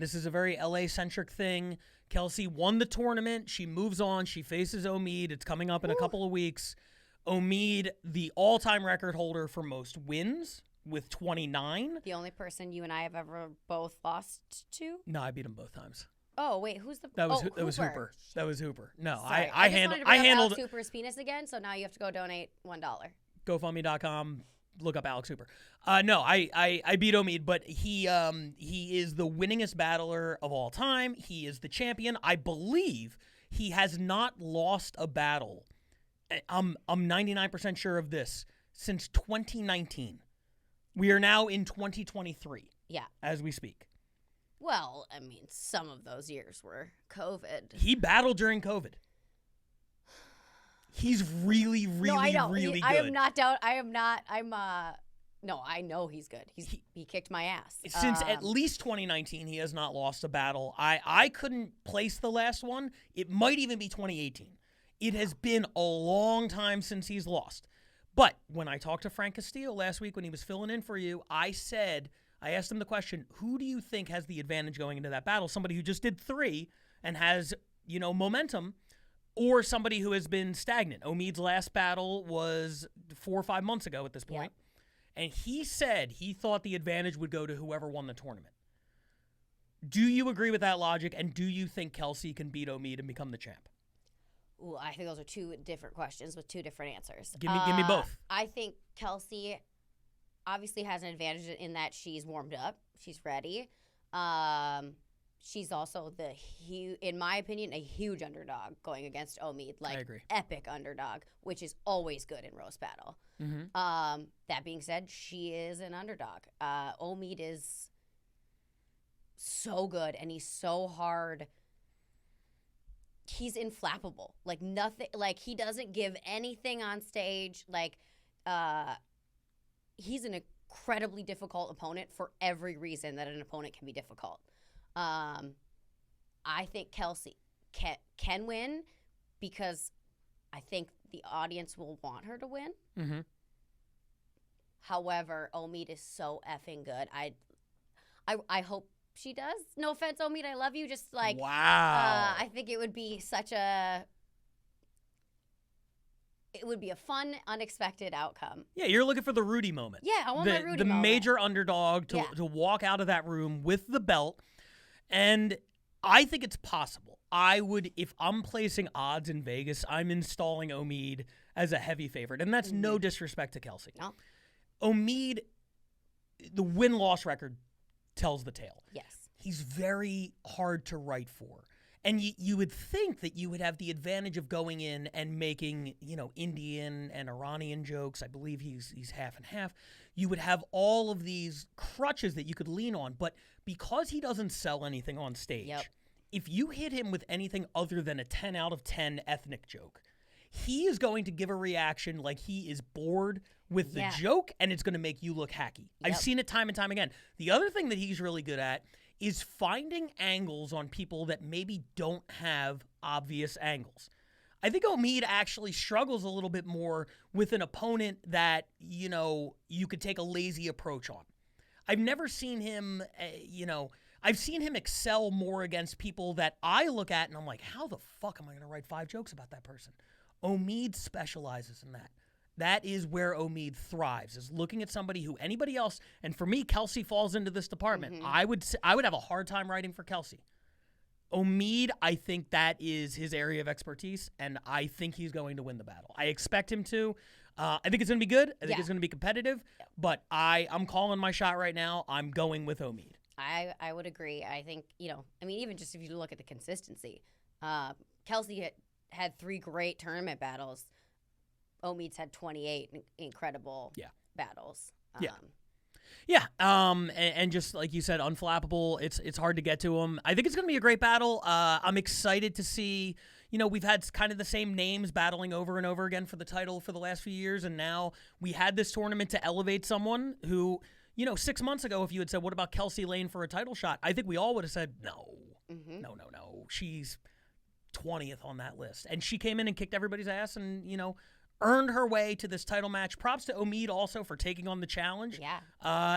This is a very LA-centric thing. Kelsey won the tournament. She moves on. She faces Omid. It's coming up in a couple of weeks. Omid, the all-time record holder for most wins with 29. The only person you and I have ever both lost to? No, I beat him both times. Oh wait, who's the? That was Hooper. That was Hooper. No, Sorry. I handled. I handled Alex Hooper's penis again. So now you have to go donate $1. GoFundMe.com. Look up Alex Hooper. No, I beat Omid, but he is the winningest battler of all time. He is the champion. I believe he has not lost a battle. I'm 99% sure of this since 2019. We are now in 2023. Yeah. As we speak. Well, I mean, some of those years were COVID. He battled during COVID. He's really, really, really good. I am not doubt. I am not. I'm No, I know he's good. He kicked my ass. Since at least 2019, he has not lost a battle. I couldn't place the last one. It might even be 2018. It has been a long time since he's lost. But when I talked to Frank Castillo last week when he was filling in for you, I asked him the question, who do you think has the advantage going into that battle? Somebody who just did 3 and has, momentum, or somebody who has been stagnant? Omid's last battle was 4 or 5 months ago at this point. Yep. And he said he thought the advantage would go to whoever won the tournament. Do you agree with that logic? And do you think Kelsey can beat Omid and become the champ? Ooh, I think those are 2 different questions with 2 different answers. Give me both. I think Kelsey obviously has an advantage in that she's warmed up. She's ready. She's also in my opinion, a huge underdog going against Omid. I agree. Epic underdog, which is always good in roast battle. Mm-hmm. That being said, she is an underdog. Omid is so good, and he's so hard. He's inflappable. Like nothing. Like he doesn't give anything on stage. Like he's an incredibly difficult opponent for every reason that an opponent can be difficult. I think Kelsey can win because I think the audience will want her to win. Mm-hmm. However, Omid is so effing good. I hope she does. No offense, Omid, I love you. Just like wow. I think it would be it would be a fun, unexpected outcome. Yeah, you're looking for the Rudy moment. Yeah, I want my Rudy the moment. Major underdog to walk out of that room with the belt. And I think it's possible. I would, if I'm placing odds in Vegas, I'm installing Omid as a heavy favorite. And that's no disrespect to Kelsey. No. Omid, the win-loss record tells the tale. Yes. He's very hard to write for. And you would think that you would have the advantage of going in and making, Indian and Iranian jokes. I believe he's half and half. You would have all of these crutches that you could lean on. But because he doesn't sell anything on stage, if you hit him with anything other than a 10 out of 10 ethnic joke, he is going to give a reaction like he is bored with the joke, and it's going to make you look hacky. I've seen it time and time again. The other thing that he's really good at is finding angles on people that maybe don't have obvious angles. I think Omid actually struggles a little bit more with an opponent that, you could take a lazy approach on. I've never seen him, I've seen him excel more against people that I look at and I'm like, how the fuck am I going to write 5 jokes about that person? Omid specializes in that. That is where Omid thrives, is looking at somebody who anybody else, and for me, Kelsey falls into this department. Mm-hmm. I would have a hard time writing for Kelsey. Omid, I think that is his area of expertise, and I think he's going to win the battle. I expect him to. I think it's going to be good. I think it's going to be competitive, but I'm calling my shot right now. I'm going with Omid. I would agree. I think, even just if you look at the consistency, Kelsey had 3 great tournament battles. Omid's had 28 incredible battles. And just like you said, unflappable. It's hard to get to him. I think it's going to be a great battle. I'm excited to see, we've had kind of the same names battling over and over again for the title for the last few years, and now we had this tournament to elevate someone who, 6 months ago, if you had said, what about Kelsey Lane for a title shot? I think we all would have said, no. She's 20th on that list. And she came in and kicked everybody's ass and, earned her way to this title match. Props to Omid also for taking on the challenge. Yeah.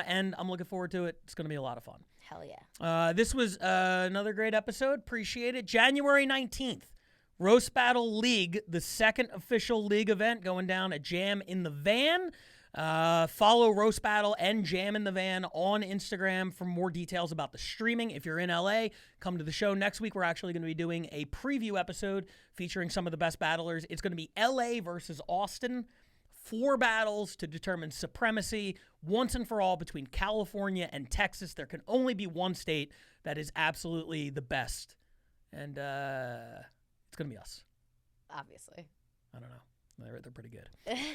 And I'm looking forward to it. It's going to be a lot of fun. Hell yeah. This was another great episode. Appreciate it. January 19th, Roast Battle League, the second official league event going down at Jam in the Van. Follow Roast Battle and Jam in the Van on Instagram for more details about the streaming. If you're in LA, come to the show. Next week, we're actually going to be doing a preview episode featuring some of the best battlers. It's going to be LA versus Austin. 4 battles to determine supremacy once and for all between California and Texas. There can only be one state that is absolutely the best. And it's going to be us. Obviously. I don't know. They're pretty good.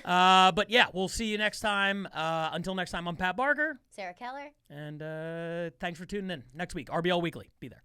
But yeah, we'll see you next time. Until next time, I'm Pat Barker. Sarah Keller. And thanks for tuning in. Next week, RBL Weekly. Be there.